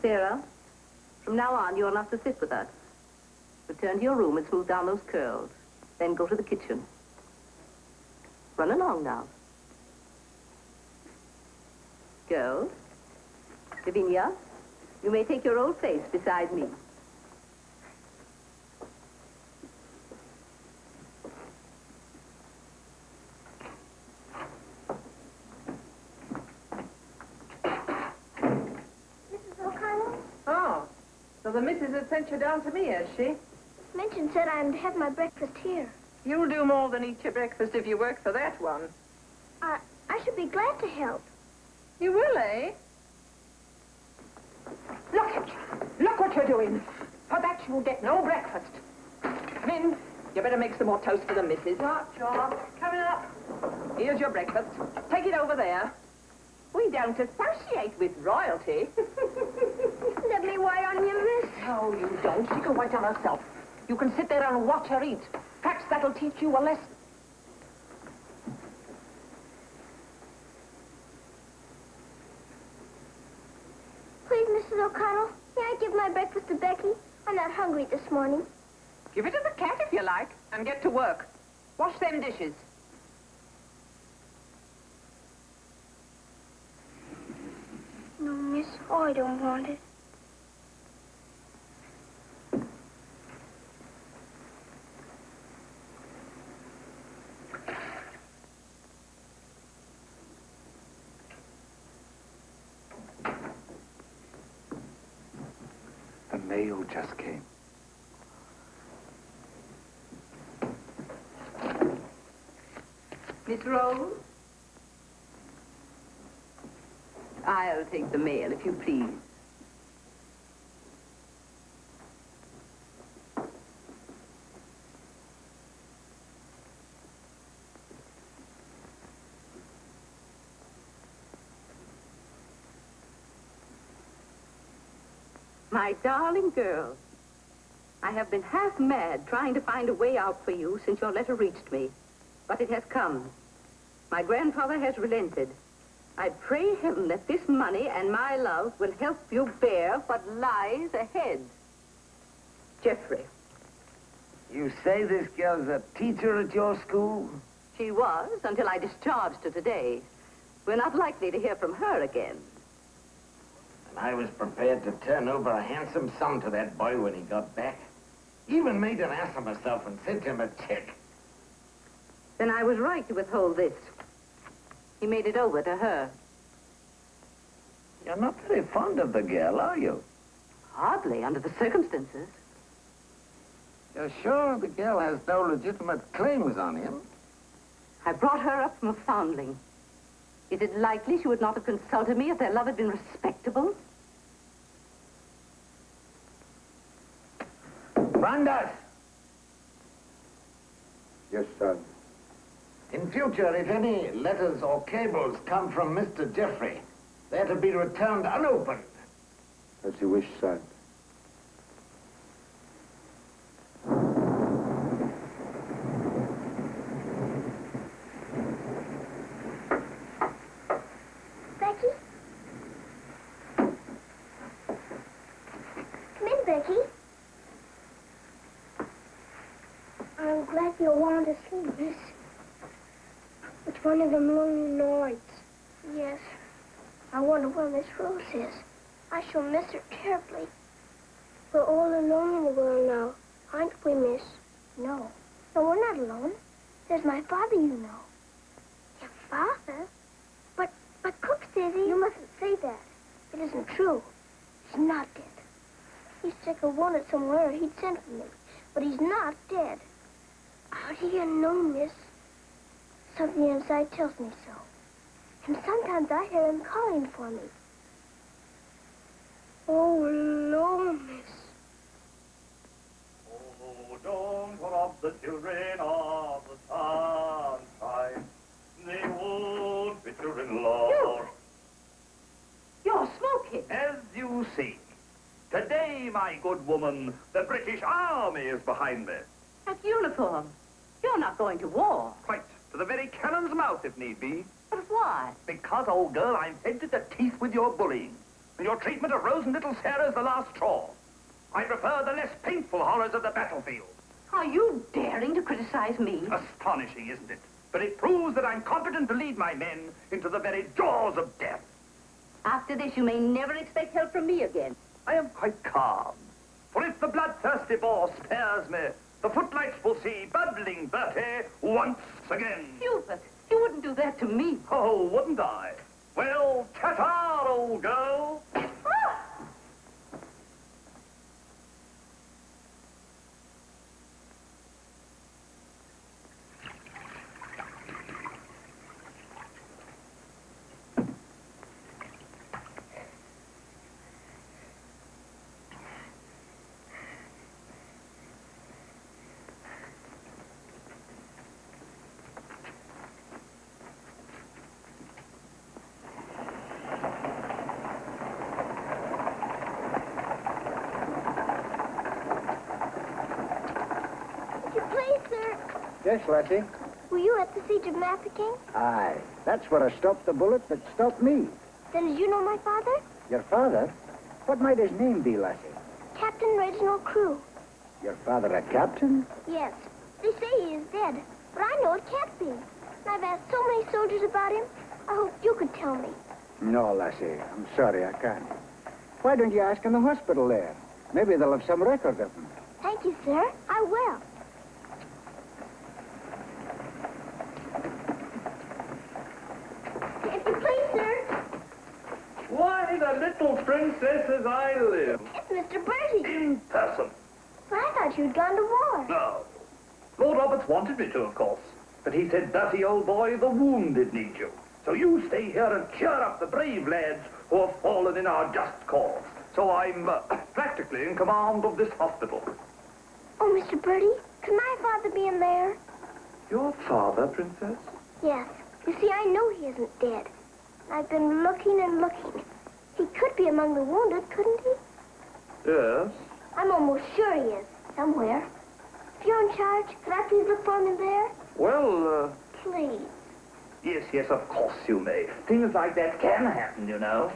Sarah, from now on, you're not to sit with us. Return to your room and smooth down those curls. Then go to the kitchen. Run along now. Girls, Lavinia, you may take your old place beside me. Mrs. O'Connell? Oh, so the missus has sent you down to me, has she? Minchin said I'm to have my breakfast here. You'll do more than eat your breakfast if you work for that one. I should be glad to help. You will, eh? Look at you. Look what you're doing. For that you'll get no breakfast. Come in. You better make some more toast for the missus. George. Coming up. Here's your breakfast. Take it over there. We don't associate with royalty. Let me wait on you, miss. No, you don't. She can wait on herself. You can sit there and watch her eat. Perhaps that'll teach you a lesson. Please, Mrs. O'Connell, may I give my breakfast to Becky? I'm not hungry this morning. Give it to the cat if you like, and get to work. Wash them dishes. No, miss. Oh, I don't want it. The mail just came. Miss Rose? I'll take the mail, if you please. My darling girl, I have been half mad trying to find a way out for you since your letter reached me. But it has come. My grandfather has relented. I pray heaven that this money and my love will help you bear what lies ahead. Jeffrey. You say this girl's a teacher at your school? She was, until I discharged her today. We're not likely to hear from her again. And I was prepared to turn over a handsome sum to that boy when he got back. Even made an ass of myself and sent him a check. Then I was right to withhold this. He made it over to her. You're not very fond of the girl, are you? Hardly, under the circumstances. You're sure the girl has no legitimate claims on him? I brought her up from a foundling. Is it likely she would not have consulted me if their love had been respectable? Brandas! Yes, son. In future, if any letters or cables come from Mr. Jeffrey, they're to be returned unopened. As you wish, son. Becky? Come in, Becky. I'm glad you wanted to sleep, miss. It's one of them lonely nights. Yes. I wonder where Miss Rose is. I shall miss her terribly. We're all alone in the world now, aren't we, miss? No. No, we're not alone. There's my father, you know. Your father? But Cook says he... You mustn't say that. It isn't true. He's not dead. He's sick or wounded somewhere. He'd sent for me. But he's not dead. How do you know, miss? Something inside tells me so. And sometimes I hear him calling for me. Oh, Lord, miss. Oh, don't rob the children of the sunshine. They won't be children-in-law. You're smoking. As you see, today, my good woman, the British Army is behind me. That uniform. You're not going to war. Quite. To the very cannon's mouth, if need be. But why? Because, old girl, I'm fed to the teeth with your bullying. And your treatment of Rose and little Sarah's the last straw. I prefer the less painful horrors of the battlefield. Are you daring to criticize me? Astonishing, isn't it? But it proves that I'm competent to lead my men into the very jaws of death. After this, you may never expect help from me again. I am quite calm. For if the bloodthirsty boar spares me, the footlights will see bubbling Bertie once again. Hubert, you wouldn't do that to me. Oh, wouldn't I? Well, ta-ta, old girl. Yes, Lassie? Were you at the siege of Mafeking? Aye. That's where I stopped the bullet that stopped me. Then did you know my father? Your father? What might his name be, Lassie? Captain Reginald Crew. Your father a captain? Yes. They say he is dead, but I know it can't be. And I've asked so many soldiers about him. I hoped you could tell me. No, Lassie. I'm sorry, I can't. Why don't you ask in the hospital there? Maybe they'll have some record of him. Thank you, sir. I will. If you please, sir. Why, the little princess as I live. It's Mr. Bertie. In person. But I thought you'd gone to war. No. Lord Roberts wanted me to, of course. But he said, Bertie, old boy, the wounded need you. So you stay here and cheer up the brave lads who have fallen in our just cause. So I'm practically in command of this hospital. Oh, Mr. Bertie, could my father be in there? Your father, Princess? Yes. You see, I know he isn't dead. I've been looking and looking. He could be among the wounded, couldn't he? Yes. I'm almost sure he is, somewhere. If you're in charge, could I please look for him in there? Well, Please. yes, of course you may. Things like that can happen, you know.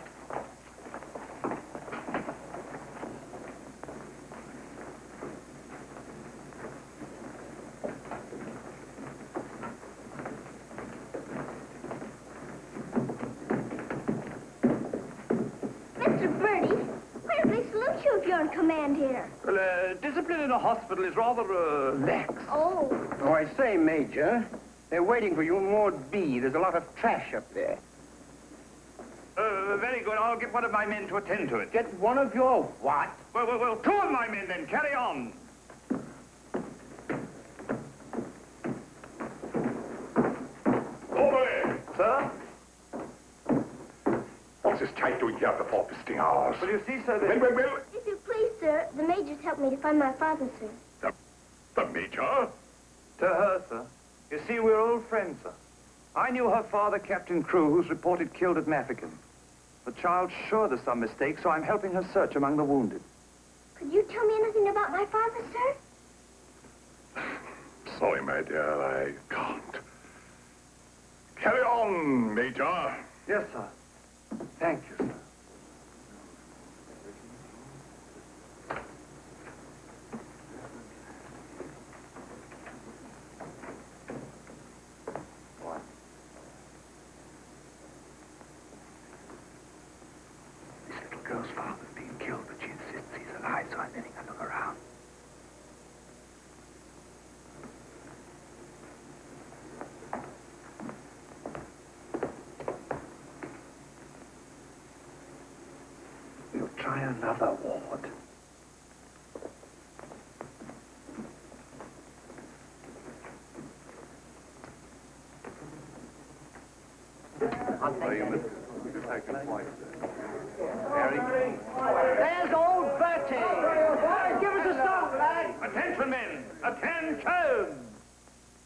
Mr. Mr. Birdie, why don't they salute you if you're in command here? Well, discipline in a hospital is rather, lax. Oh. Oh, I say, Major, they're waiting for you in Ward B. There's a lot of trash up there. Very good. I'll get one of my men to attend to it. Get one of your what? Well, two of my men then. Carry on. Over there. Sir? What's this chap doing here before visiting hours? Well, you see, sir, Well. If you please, sir, the major's helped me to find my father, sir. The Major? To her, sir. You see, we're old friends, sir. I knew her father, Captain Crew, who's reported killed at Mafeking. The child's sure there's some mistake, so I'm helping her search among the wounded. Could you tell me anything about my father, sir? Sorry, my dear, I can't. Carry on, Major. Yes, sir. Thank you, sir. Girl's father's being killed, but she insists he's alive, so I'm letting her look around. We'll try another ward. There's old Bertie. Give us a stop, lad. Attention, men! Attention!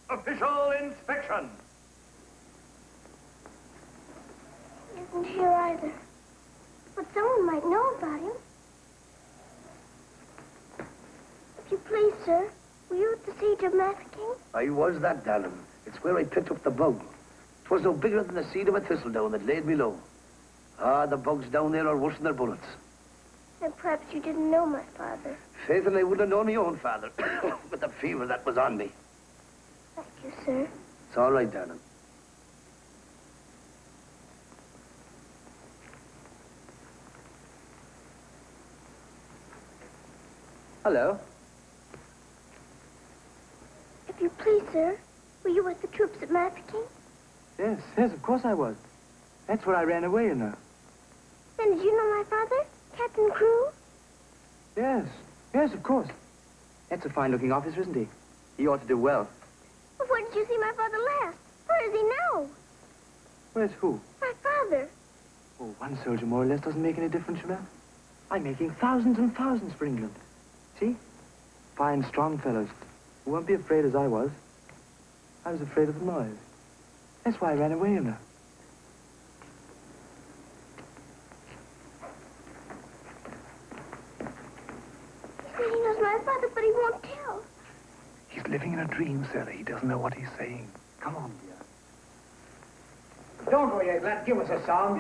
Official inspection! He isn't here either. But someone might know about him. If you please, sir, were you at the siege of Mafeking? I was that, darling. It's where I picked up the bug. 'Twas no bigger than the seed of a thistledown that laid me low. Ah, the bugs down there are worse than their bullets. Then perhaps you didn't know my father. Faith, and I wouldn't have known my own father. With the fever that was on me. Thank you, sir. It's all right, darling. Hello. If you please, sir, were you with the troops at Mafeking? Yes, of course I was. That's where I ran away, you know. Then did you know my father, Captain Crew? Yes, of course. That's a fine-looking officer, isn't he? He ought to do well. Well, where did you see my father last? Where is he now? Where's who? My father. Oh, one soldier more or less doesn't make any difference, you know. I'm making thousands and thousands for England. See? Fine, strong fellows who won't be afraid as I was. I was afraid of the noise. That's why I ran away, you know. He said he knows my father, but he won't tell. He's living in a dream, Sarah. He doesn't know what he's saying. Come on, dear. Don't go yet, lad. Give us a song.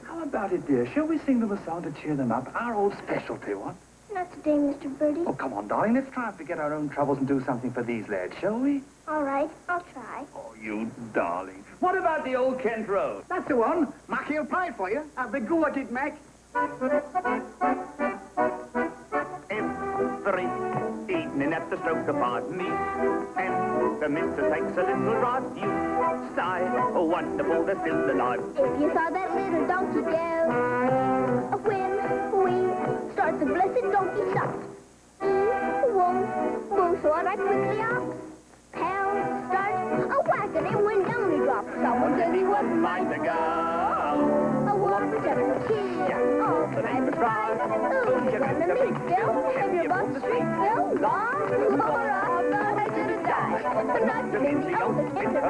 How about it, dear? Shall we sing them a song to cheer them up? Our old specialty, what? Not today, Mr. Birdie. Oh, come on, darling. Let's try and forget our own troubles and do something for these lads, shall we? All right, I'll try. Oh, you darling. What about the old Kent Road? That's the one. Mackie will play it for you. Have a go at it, Mac. Every evening at the stroke of me, and the mister takes a little rod. You sigh, oh, wonderful, they're still alive. If you saw that little donkey go, when we start the blessed donkey shot, won't move, so I quickly ox. Pound, start, a whack, and then when down he dropped. Someone said he wasn't mine to go. A walk for seven kids, all kind of fries. Ooh, you're gonna meet Bill, have your butt straight, Bill. Laura, I thought I should have died, but not to leave the old Kent Road.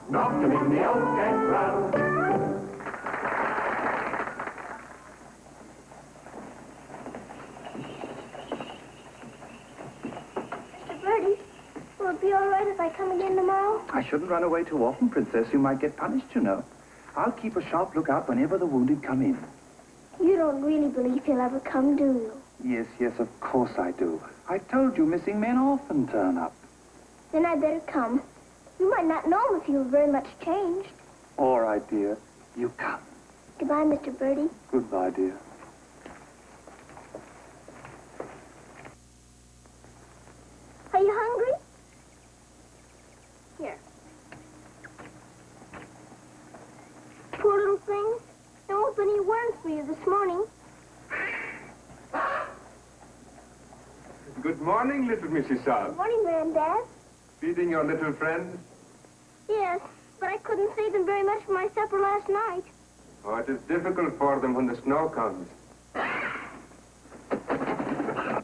Knocked him in the old Kent Road. it be all right if I come again tomorrow? I shouldn't run away too often, Princess. You might get punished, you know. I'll keep a sharp lookout whenever the wounded come in. You don't really believe he'll ever come, do you? Yes, yes, of course I do. I told you missing men often turn up. Then I better come. You might not know him if he were very much changed. All right, dear. You come. Goodbye, Mr. Birdie. Goodbye, dear. Are you hungry? Here. Poor little thing. There won't be any worms for you this morning. Good morning, little Mrs. Saab. Morning, Granddad. Feeding your little friends? Yes, but I couldn't save them very much for my supper last night. Oh, it is difficult for them when the snow comes.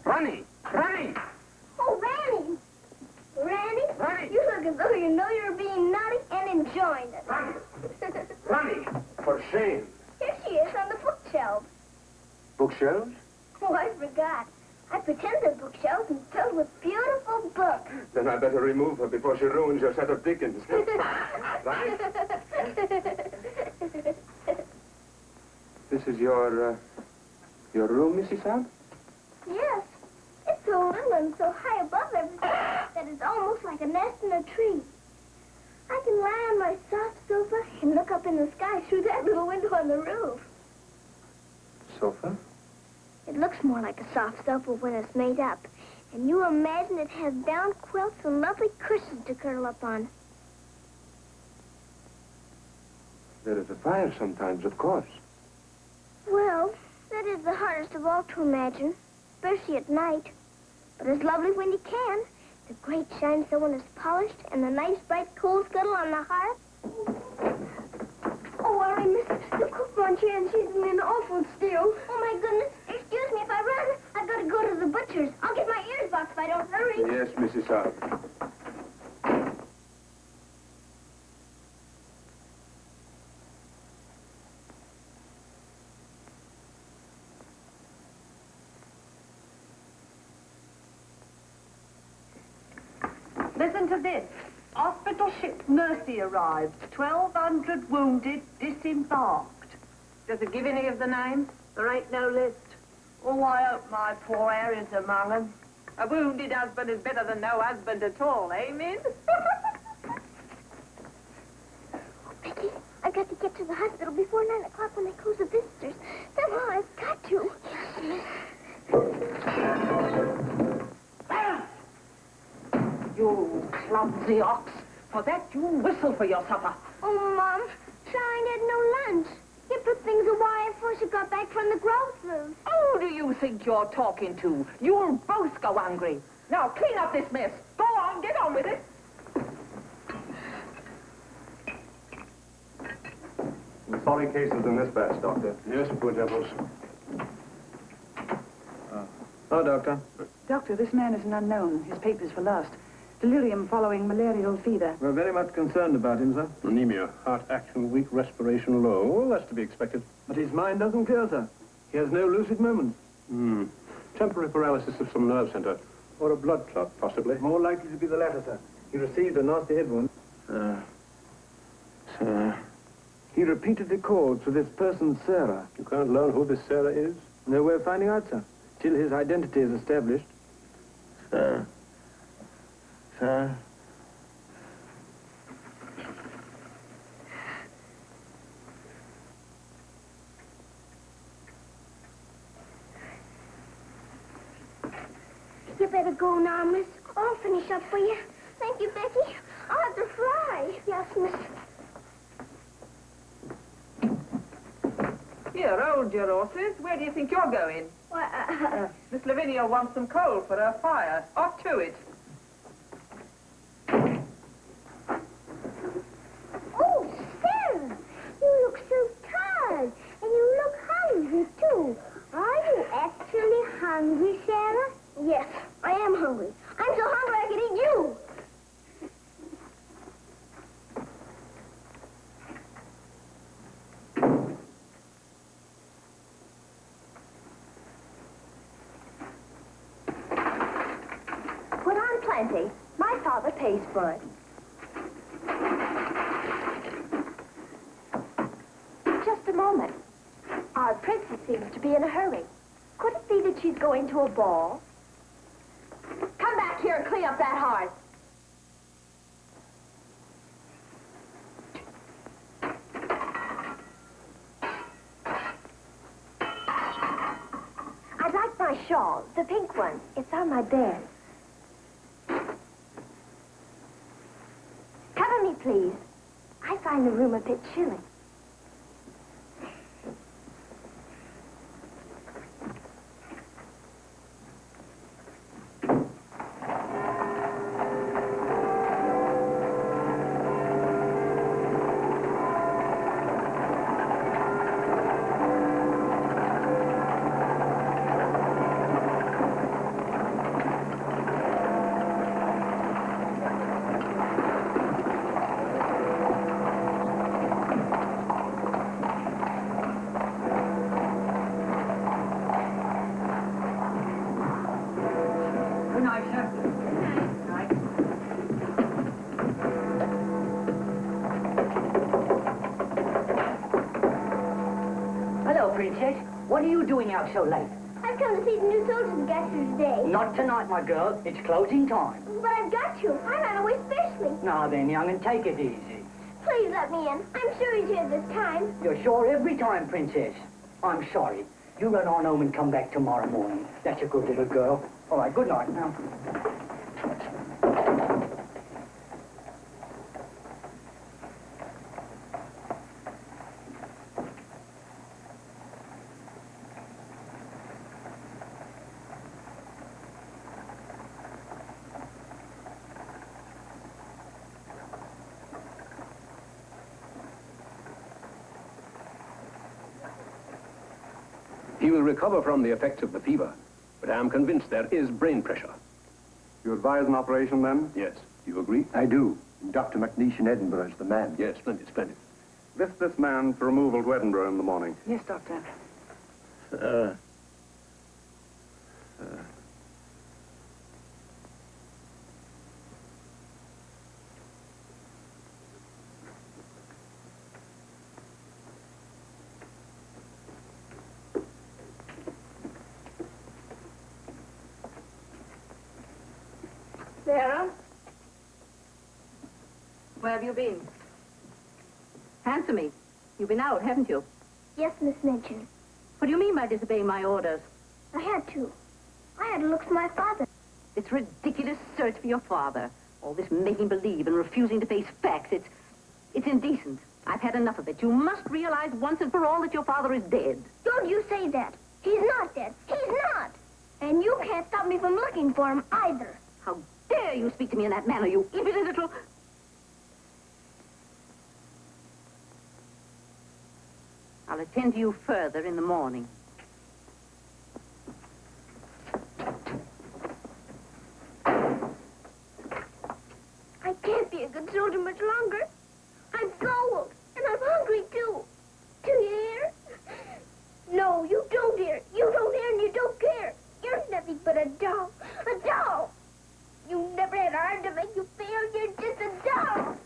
Ronnie! Ronnie! Oh, Ranny! Ranny, you look as though you know you're being naughty and enjoying it. Ronnie! For shame. Here she is on the bookshelf. Bookshelves? Oh, I forgot. I pretend they're bookshelves and filled with beautiful books. Then I better remove her before she ruins your set of Dickens. This is your room, Mrs. Saab? Yes. It's so little and so high above everything that it's almost like a nest in a tree. I can lie on my soft sofa and look up in the sky through that little window on the roof. Sofa? It looks more like a soft sofa when it's made up. And you imagine it has down quilts and lovely cushions to curl up on. There is a fire sometimes, of course. Well, that is the hardest of all to imagine, especially at night. But it's lovely when you can. The grate shines so when it's polished, and the nice bright coal scuttle on the hearth. Oh, worry, miss. The cook wants you, and she's in an awful stew. Oh, my goodness. Excuse me if I run. I've got to go to the butcher's. I'll get my ears boxed if I don't hurry. Yes, Mrs. Saab. Listen to this. Hospital ship Mercy arrived. 1,200 wounded, disembarked. Does it give any of the names? There ain't no list. Oh, I hope my poor Harry's among them. A wounded husband is better than no husband at all, eh, Min? Becky, I've got to get to the hospital before 9 o'clock when they close the visitors. Somehow I've got to. Yes, miss. You clumsy ox. For that, you whistle for your supper. Oh, Mom, Shine had no lunch. He put things away before she got back from the groceries. Who do you think you're talking to? You'll both go hungry. Now, clean up this mess. Go on, get on with it. Sorry cases in this batch, Doctor. Yes, poor devils. Oh, Doctor. Doctor, this man is an unknown. His papers for last. Delirium following malarial fever. We're very much concerned about him, sir. Anemia, heart action weak, respiration low. Well, that's to be expected. But his mind doesn't clear, sir. He has no lucid moments. Temporary paralysis of some nerve center. Or a blood clot, possibly. More likely to be the latter, sir. He received a nasty head wound. Sir. He repeatedly called for this person, Sarah. You can't learn who this Sarah is? No way of finding out, sir. Till his identity is established. Sir. Sir. You better go now, miss. I'll finish up for you. Thank you, Becky. I'll have to fly. Yes, miss. Here, hold your horses. Where do you think you're going? Why, Miss Lavinia wants some coal for her fire. Off to it. Oh, Sarah, you look so tired, and you look hungry, too. Are you actually hungry, Sarah? Yes, I am hungry. I'm so hungry I could eat you. plenty. My father pays for it. Just a moment. Our princess seems to be in a hurry. Could it be that she's going to a ball? Come back here and clean up that hearth. I'd like my shawl, the pink one. It's on my bed. Cover me, please. I find the room a bit chilly. Princess. What are you doing out so late? I've come to see the new soldiers who got here today. Not tonight, my girl. It's closing time. But I've got to. I ran away specially. Now then, young, and take it easy. Please let me in. I'm sure he's here this time. You're sure every time, Princess. I'm sorry. You run on home and come back tomorrow morning. That's a good little girl. All right, good night now. He will recover from the effects of the fever, but I am convinced there is brain pressure. You advise an operation, then? Yes. Do you agree? I do. Dr. McNeish in Edinburgh is the man. Yes, splendid, splendid. Lift this man for removal to Edinburgh in the morning. Yes, Doctor. Sarah? Where have you been? Answer me. You've been out, haven't you? Yes, Miss Minchin. What do you mean by disobeying my orders? I had to. I had to look for my father. This ridiculous search for your father. All this making believe and refusing to face facts. It's indecent. I've had enough of it. You must realize once and for all that your father is dead. Don't you say that. He's not dead. He's not. And you can't stop me from looking for him either. How dare you speak to me in that manner, you impudent little... I'll attend to you further in the morning. I can't be a good soldier much longer. I'm cold, and I'm hungry, too. Do you hear? No, you don't hear. You don't hear and you don't care. You're nothing but a doll. A doll. You never had a heart to make you feel. You're just a doll.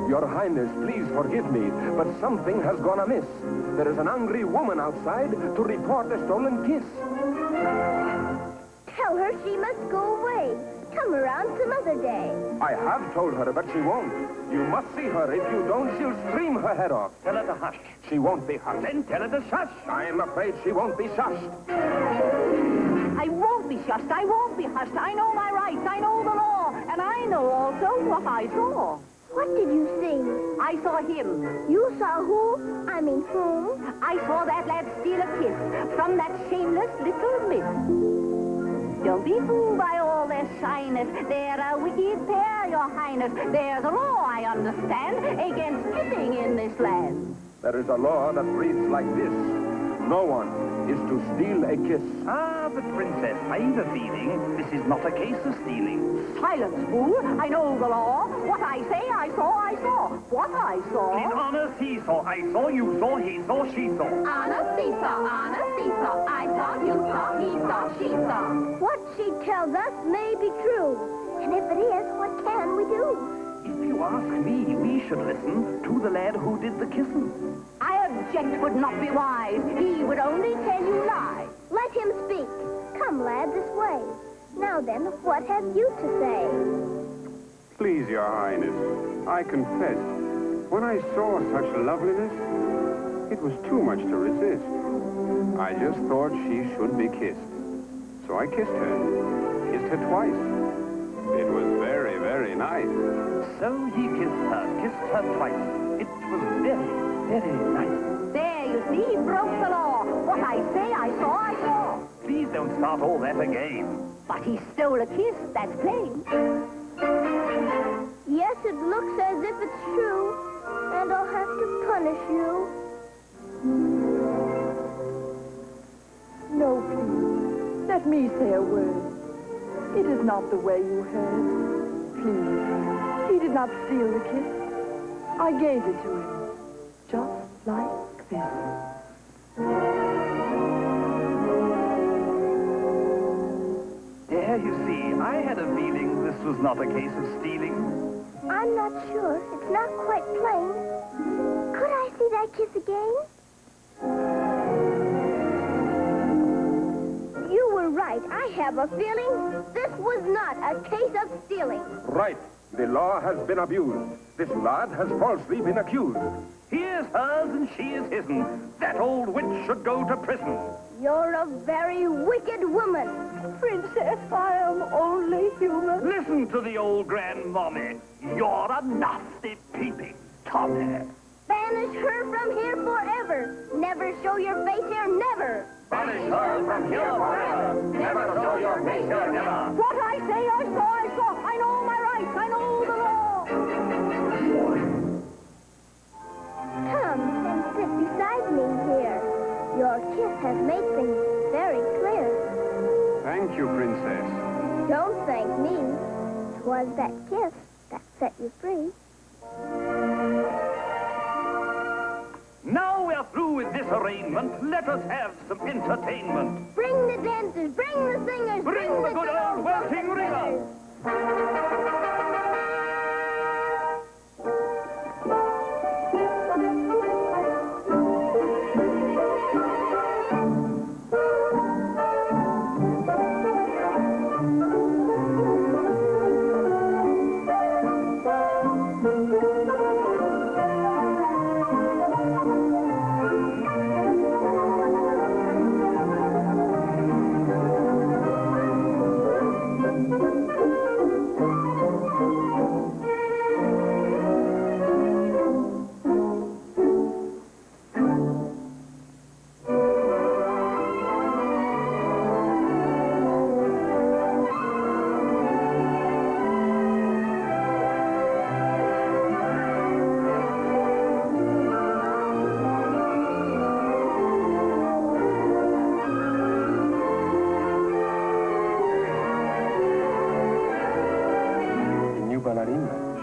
Your Highness, please forgive me, but something has gone amiss. There is an angry woman outside to report a stolen kiss. Tell her she must go away. Come around some other day. I have told her, but she won't. You must see her. If you don't, she'll scream her head off. Tell her to hush. She won't be hushed. Then tell her to shush. I'm afraid she won't be shushed. I won't be shushed. I won't be hushed. I know my rights. I know the law. And I know also what I saw. What did you see? I saw him. You saw who? I mean whom? I saw that lad steal a kiss from that shameless little miss. Don't be fooled by all their shyness. They're a wicked pair, your highness. There's a law, I understand, against kissing in this land. There is a law that reads like this. No one is to steal a kiss. Ah, but Princess, I've a feeling this is not a case of stealing. Silence, fool. I know the law. What I say, I saw, I saw. What I saw... In honor, he saw, I saw, you saw, he saw, she saw. Honest, he saw, I saw, you saw, he saw, she saw. What she tells us may be true. And if it is, what can we do? If you ask me, we should listen to the lad who did the kissing. I object would not be wise. He would only tell you lies. Let him speak. Come, lad, this way. Now then, what have you to say? Please, Your Highness, I confess, when I saw such loveliness, it was too much to resist. I just thought she should be kissed. So I kissed her twice. It was very, very nice. So he kissed her twice. It was very, very nice. There, you see, he broke the law. What I say, I saw, I saw. Please don't start all that again. But he stole a kiss, that's plain. Yes, it looks as if it's true, and I'll have to punish you. No, please. Let me say a word. It is not the way you heard. Please. He did not steal the kiss. I gave it to him. Just like this. There, you see, I had a feeling this was not a case of stealing. I'm not sure. It's not quite plain. Could I see that kiss again? You were right. I have a feeling this was not a case of stealing. Right. The law has been abused. This lad has falsely been accused. He is hers and she is his'n. That old witch should go to prison. You're a very wicked woman. Princess, I am only human. Listen to the old grandmommy. You're a nasty peeping Tommy. Banish her from here forever. Never show your face here, never. Banish her from here forever. Never show your face here, never. What I say, I saw, I saw. I know my rights. I know the law. Come and sit beside me here. Your kiss has made things very clear. Thank you, Princess. Don't thank me. 'Twas that kiss that set you free. Now we're through with this arraignment. Let us have some entertainment. Bring the dancers, bring the singers, Bring the good old welting ringer.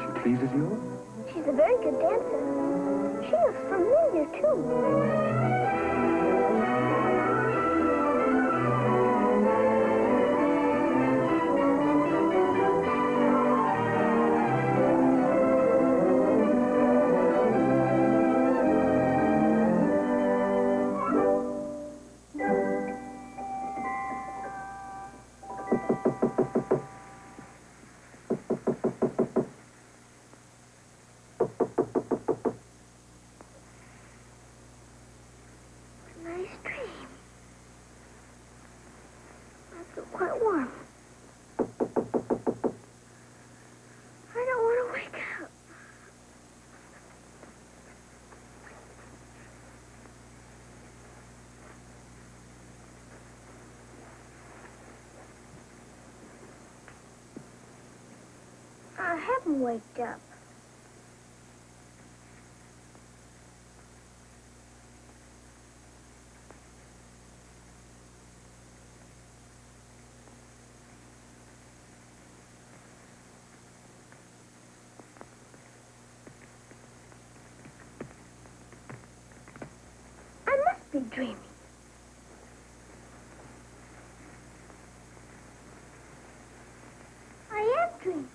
She pleases you? She's a very good dancer. She looks familiar, too. I haven't waked up. I must be dreaming. I am dreaming.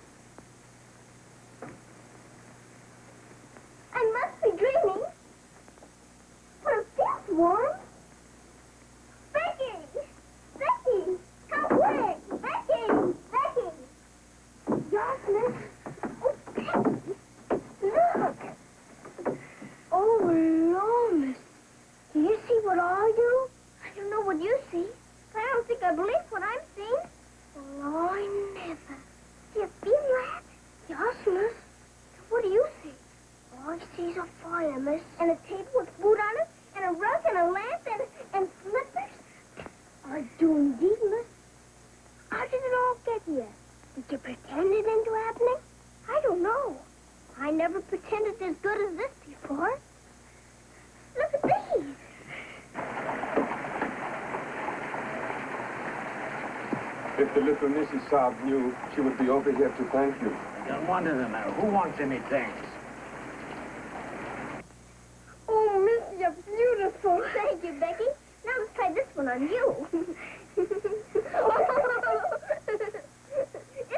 I must be dreaming. But it feels warm. Becky! Becky! Come quick! Becky! Becky! Darkness. Oh, Becky! Look! Oh, Lord. Do you see what I do? I don't know what you see, but I don't think I believe what I'm seeing. Oh, I never. Do you feel that? Yes, miss. What do you see? All I see is a fire, miss, and a table with food on it, and a rug, and a lamp, and slippers. I do indeed, miss. How did it all get here? Did you pretend it into happening? I don't know. I never pretended as good as this before. Look at these. If the little Mrs. Saab knew, she would be over here to thank you. I don't want to know. Who wants any thanks? Oh, Miss, you're beautiful. Thank you, Becky. Now let's try this one on you. Isn't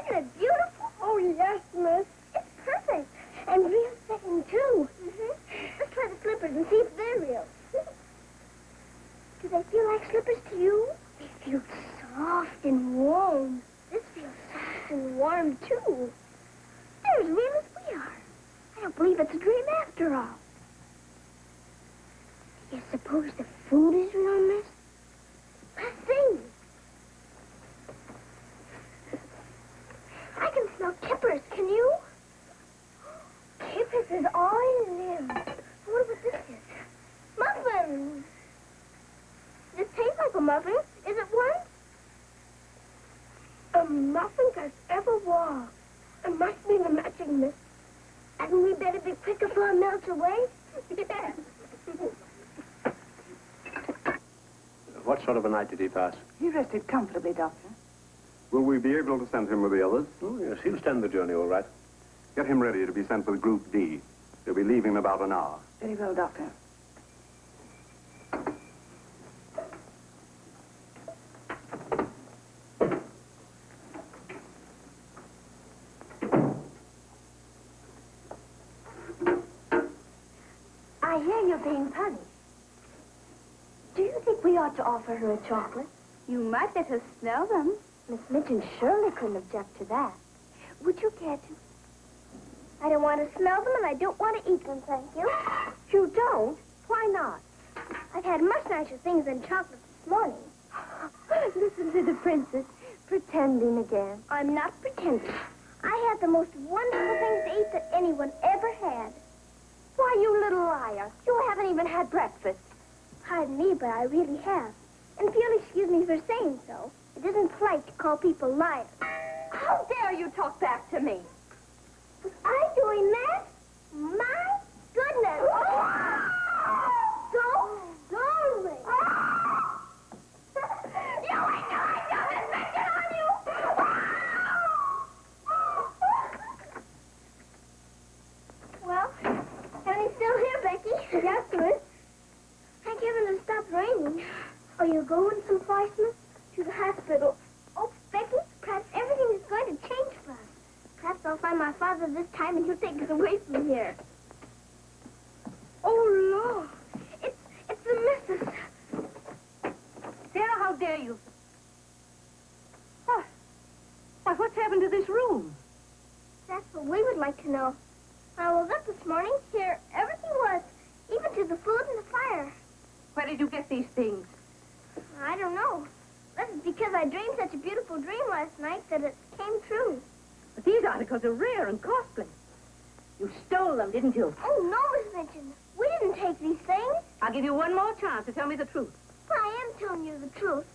it beautiful? Oh, yes, miss. It's perfect. And real fitting, too. Let's try the slippers and see if they're real. Do they feel like slippers to you? They feel soft and warm. This feels soft and warm, too. They're as real as we are. I don't believe it's a dream after all. Do you suppose the food is real, miss? Let's see. I can smell kippers, can you? Kippers is all I live. I wonder what this is. Muffins! This tastes like a muffin. Is it one? A muffin as ever was. It must be the magic, miss. Hadn't we better be quick before it melts away? Yes. What sort of a night did he pass? He rested comfortably, Doctor. Will we be able to send him with the others? Oh, yes, he'll stand the journey all right. Get him ready to be sent with Group D. They'll be leaving in about an hour. Very well, Doctor. I hear you're being punished. Do you think we ought to offer her a chocolate? You might let her smell them. Miss Minton surely couldn't object to that. Would you care to? I don't want to smell them, and I don't want to eat them, thank you. You don't? Why not? I've had much nicer things than chocolate this morning. Listen to the princess, pretending again. I'm not pretending. I had the most wonderful things to eat that anyone ever had. Why, you little liar. You haven't even had breakfast. Pardon me, but I really have. And if you'll excuse me for saying so, it isn't polite to call people liars. How dare you talk back to me? Was I doing that? My goodness! Don't me! You ain't gonna dump this bacon on you! Well, Honey's still here, Becky. Yes, miss. Thank heaven it stopped raining. Are you going someplace, miss? To the hospital. Oh, Becky, perhaps everything is going to change for us. Perhaps I'll find my father this time and he'll take us away from here. Oh, Lord. It's the missus. Sarah, how dare you? Why, what's happened to this room? That's what we would like to know. When I was up this morning, here everything was, even to the food and the fire. Where did you get these things? I don't know. This is because I dreamed such a beautiful dream last night that it came true. But these articles are rare and costly. You stole them, didn't you? Oh, no, Miss Minchin. We didn't take these things. I'll give you one more chance to tell me the truth. Well, I am telling you the truth.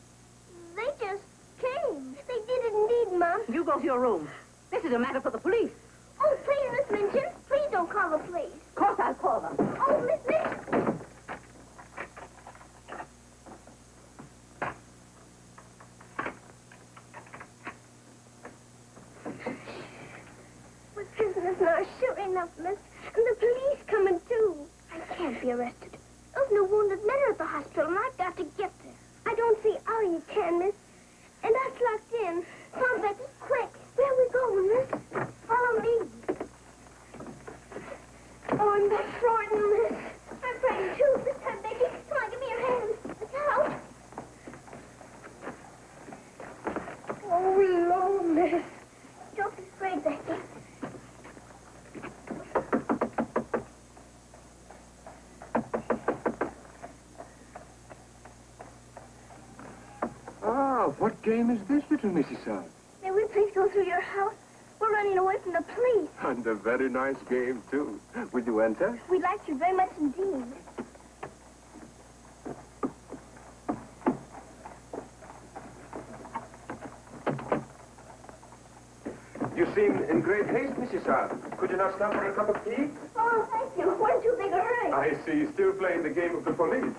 They just came. They did it indeed, Mom. You go to your room. This is a matter for the police. Oh, please, Miss Minchin. Please don't call the police. Of course I'll call them. Oh, Miss Minchin. We're prisoners now, sure enough, miss. And the police coming, too. I can't be arrested. There's no wounded men at the hospital, and I've got to get there. I don't see how you can, miss. And us locked in. Come, Becky, quick. Where are we going, miss? Follow me. Oh, I'm that frightened, miss. I'm frightened, too. This time, Becky. Come on, give me your hand. Look out. Oh, Lord, miss. Don't be afraid, Becky. Ah, what game is this, little Mrs. Saab? May we please go through your house? We're running away from the police. And a very nice game, too. Will you enter? We'd like you very much indeed. You seem in great haste, Mrs. Saab. Could you not stop for a cup of tea? Oh, thank you. We're in too big a hurry. I see. Still playing the game of the police.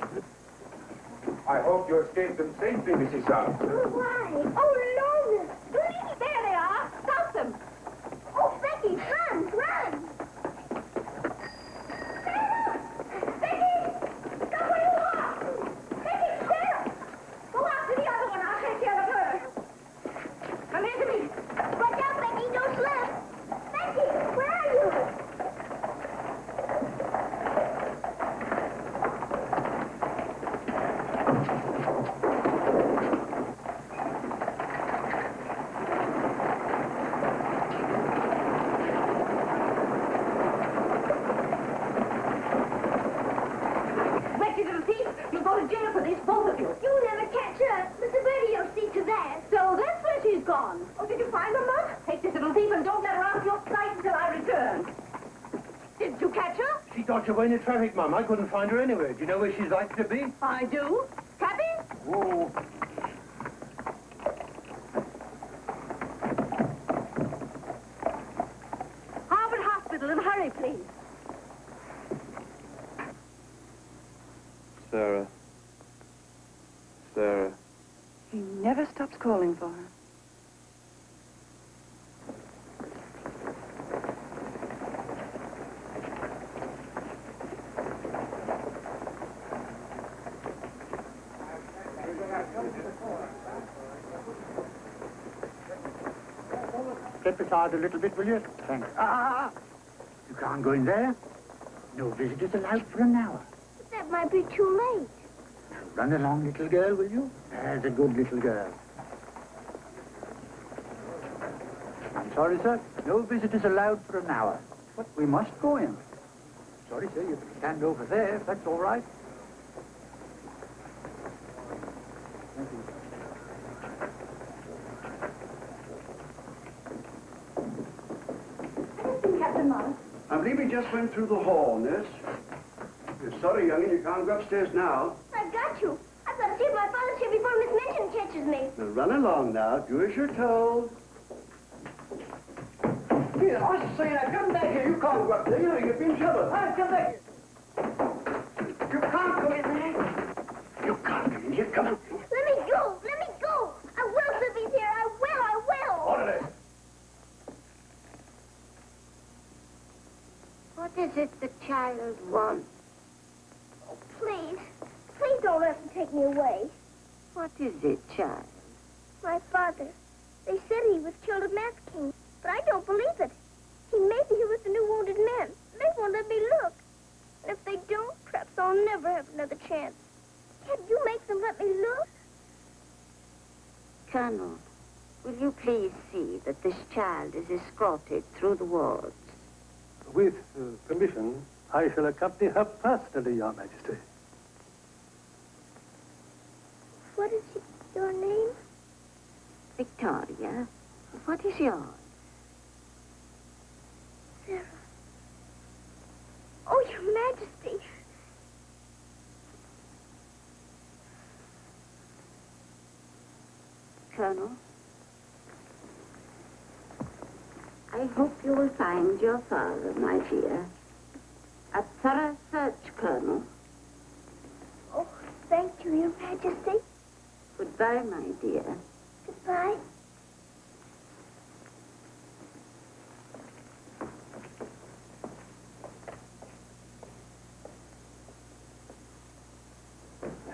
I hope you escaped them safely, Mrs. Saab. Oh, why? Oh, Lord. Police, there they are. Stop them. Oh, Becky, run, run. Go after the other one. I'll take care of her. Come here to me. Watch out, Becky. Don't slip. Becky, where are you? Wretched little thief. You'll go to jail for this, both of you. You'll never catch her. Mr. Brady will see to that. So that's where she's gone. Oh, did you find her, Mom? Take this little thief and don't let her out of your sight until I return. Did you catch her? She thought you were in the traffic, Mum. I couldn't find her anywhere. Do you know where she's likely to be? I do. Cabby? Oh. Harvard Hospital, and hurry, please. Sarah. Sarah. He never stops calling for her. Step aside a little bit, will you? Thanks. You can't go in there. No visitors allowed for an hour. But that might be too late. Run along, little girl, will you? There's a good little girl. I'm sorry, sir. No visitors allowed for an hour. But we must go in. Sorry, sir. You can stand over there, if that's all right. Thank you. Captain Morris. I believe he just went through the hall, nurse. Sorry, youngin, you can't go upstairs now. I've got you. I've got to see if my father's here before Miss Minchin catches me. Now run along now. Do as you're told. Here, I say, now come back here. You can't go up there. You'll be in trouble. Come back here. You can't go in there. You can't come in here. Come on. Let me go. Let me go. I will slip in here. I will. I will. Orderly. What is it the child wants? Oh, please. Please don't let him take me away. What is it, child? My father. They said he was killed at Masking, but I don't believe it. He may be here with the new wounded men. They won't let me look. And if they don't, perhaps I'll never have another chance. Can't you make them let me look? Colonel, will you please see that this child is escorted through the wards? With permission, I shall accompany her personally, Your Majesty. What is your name? Victoria, what is yours? Sarah. Oh, Your Majesty. Colonel, I I hope you will find your father, my dear. A thorough search, Colonel. Oh, thank you, Your Majesty. Goodbye, my dear. Goodbye.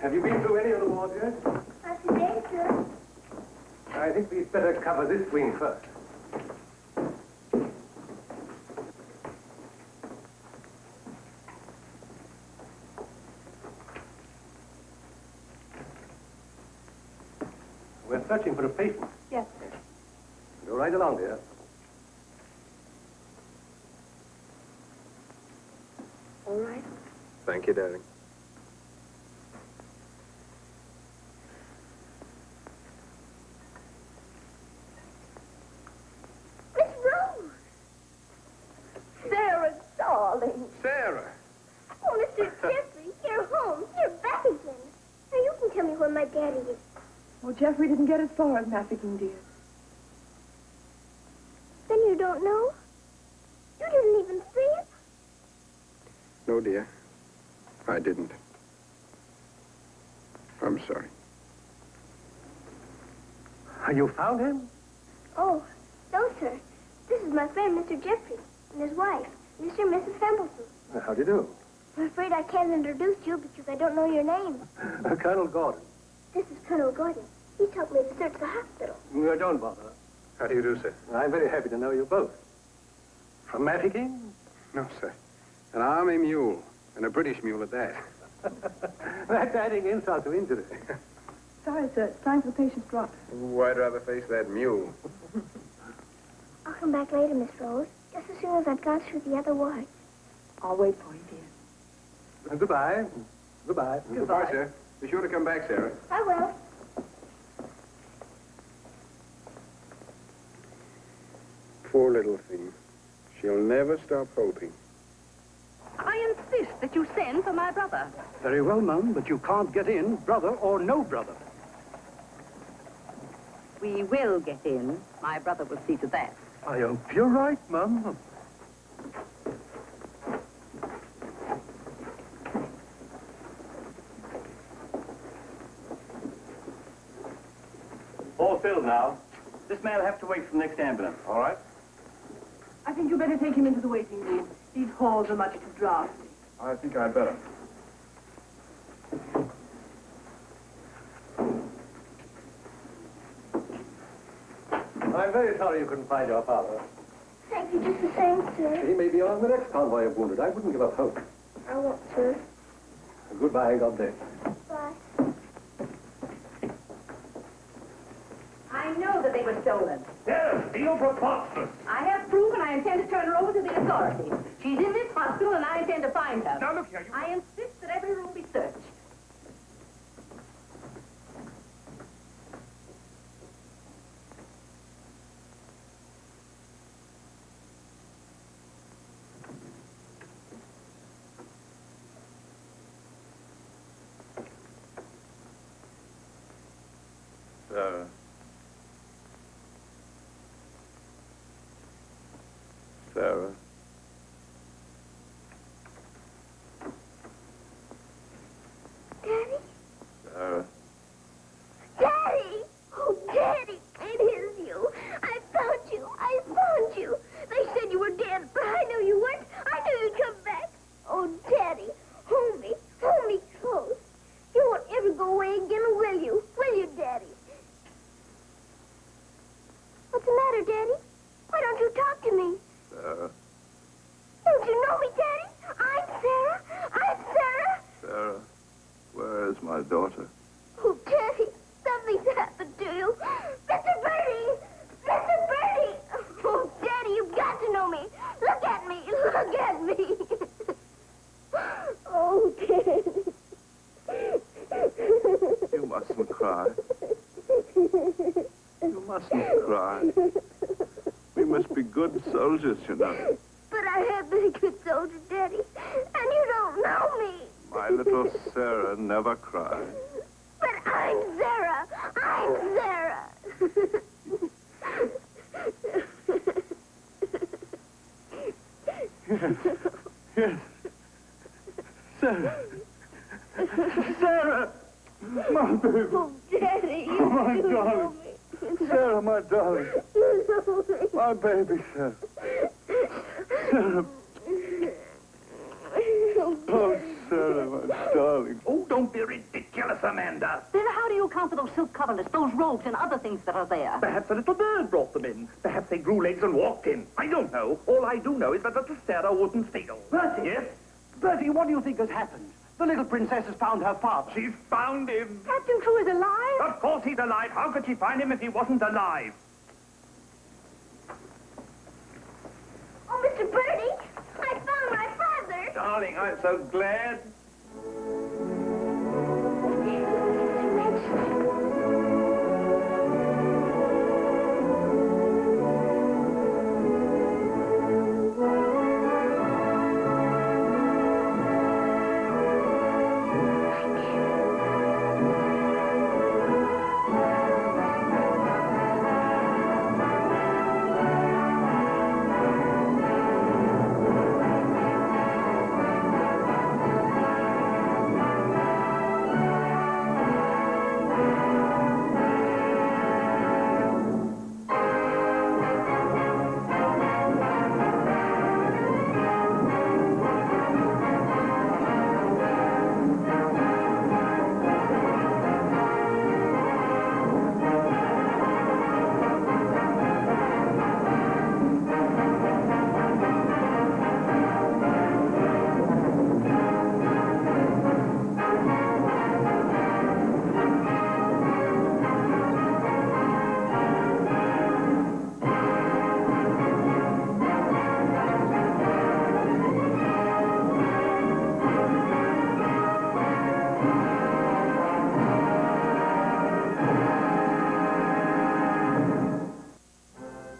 Have you been through any of the wards yet? Not today, sir. I think we'd better cover this wing first. We're searching for a patient. Yes, sir. Go right along, dear. All right. Thank you, darling. Miss Rose! Sarah, darling. Sarah! Oh, Mr. Jeffrey, you're home. You're back again. Now, you can tell me where my daddy is. Well, Jeffrey didn't get as far as Mafeking, dear. Then you don't know? You didn't even see him? No, dear. I didn't. I'm sorry. You found him? Oh, no, sir. This is my friend, Mr. Jeffrey, and his wife, Mr. and Mrs. Fambleton. How do you do? I'm afraid I can't introduce you because I don't know your name. Colonel Gordon. This is Colonel Gordon. He told me to search the hospital. Don't bother. How do you do, sir? I'm very happy to know you both. From Mafeking? No, sir. An army mule, and a British mule at that. That's adding insult to injury. Sorry, sir. It's time for the patient's drop. Ooh, I'd rather face that mule. I'll come back later, Miss Rose, just as soon as I've gone through the other wards. I'll wait for you, dear. Goodbye. Goodbye. Goodbye, sir. Be sure to come back, Sarah. I will. Poor little thing. She'll never stop hoping. I insist that you send for my brother. Very well, Mum, but you can't get in, brother or no brother. We will get in. My brother will see to that. I hope you're right, Mum. All filled now. This man will have to wait for the next ambulance. All right? I think you better take him into the waiting room. These halls are much too drafty. I think I'd better. I'm very sorry you couldn't find your father. Thank you just the same, sir. He may be on the next convoy of wounded. I wouldn't give up hope. I won't, sir. Goodbye, God bless. Bye. I know that they were stolen. Yes, feel preposterous. I have proof, and I intend to turn her over to the authorities. She's in this hospital, and I intend to find her. Now, look here, you... I insist that every room be searched. Sarah. Daddy? Sarah. Daddy! Oh, Daddy, it is you. I found you. I found you. They said you were dead, but I knew you weren't. I knew you'd come back. Oh, Daddy, hold me. Hold me close. You won't ever go away again, will you? Will you, Daddy? What's the matter, Daddy? Why don't you talk to me? Sarah. Don't you know me, Daddy? I'm Sarah. I'm Sarah. Sarah. Where is my daughter? Oh, Daddy, something's happened to you. Mr. Birdie! Mr. Birdie! Oh, Daddy, you've got to know me. Look at me. Look at me. Oh, Daddy. You mustn't cry. You mustn't cry. We must be good soldiers, you know. But I have been a good soldier, Daddy, and you don't know me. My little Sarah never cried. But I'm Sarah. I'm Sarah. Yes. Sarah. Sarah! My baby. Oh, Daddy, Oh, my you darling. me. Sarah, my darling. My baby, Sarah. Sarah. Oh, Sarah, my darling. Oh, don't be ridiculous, Amanda. Then how do you account for those silk coverlets, those robes, and other things that are there? Perhaps a little bird brought them in. Perhaps they grew legs and walked in. I don't know. All I do know is that little Sarah wouldn't steal. Bertie? Yes? Bertie, what do you think has happened? The little princess has found her father. She's found him. Captain Crew is alive? Of course he's alive. How could she find him if he wasn't alive? Oh, Mr. Birdie, I found my father. Darling, I'm so glad.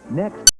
Next.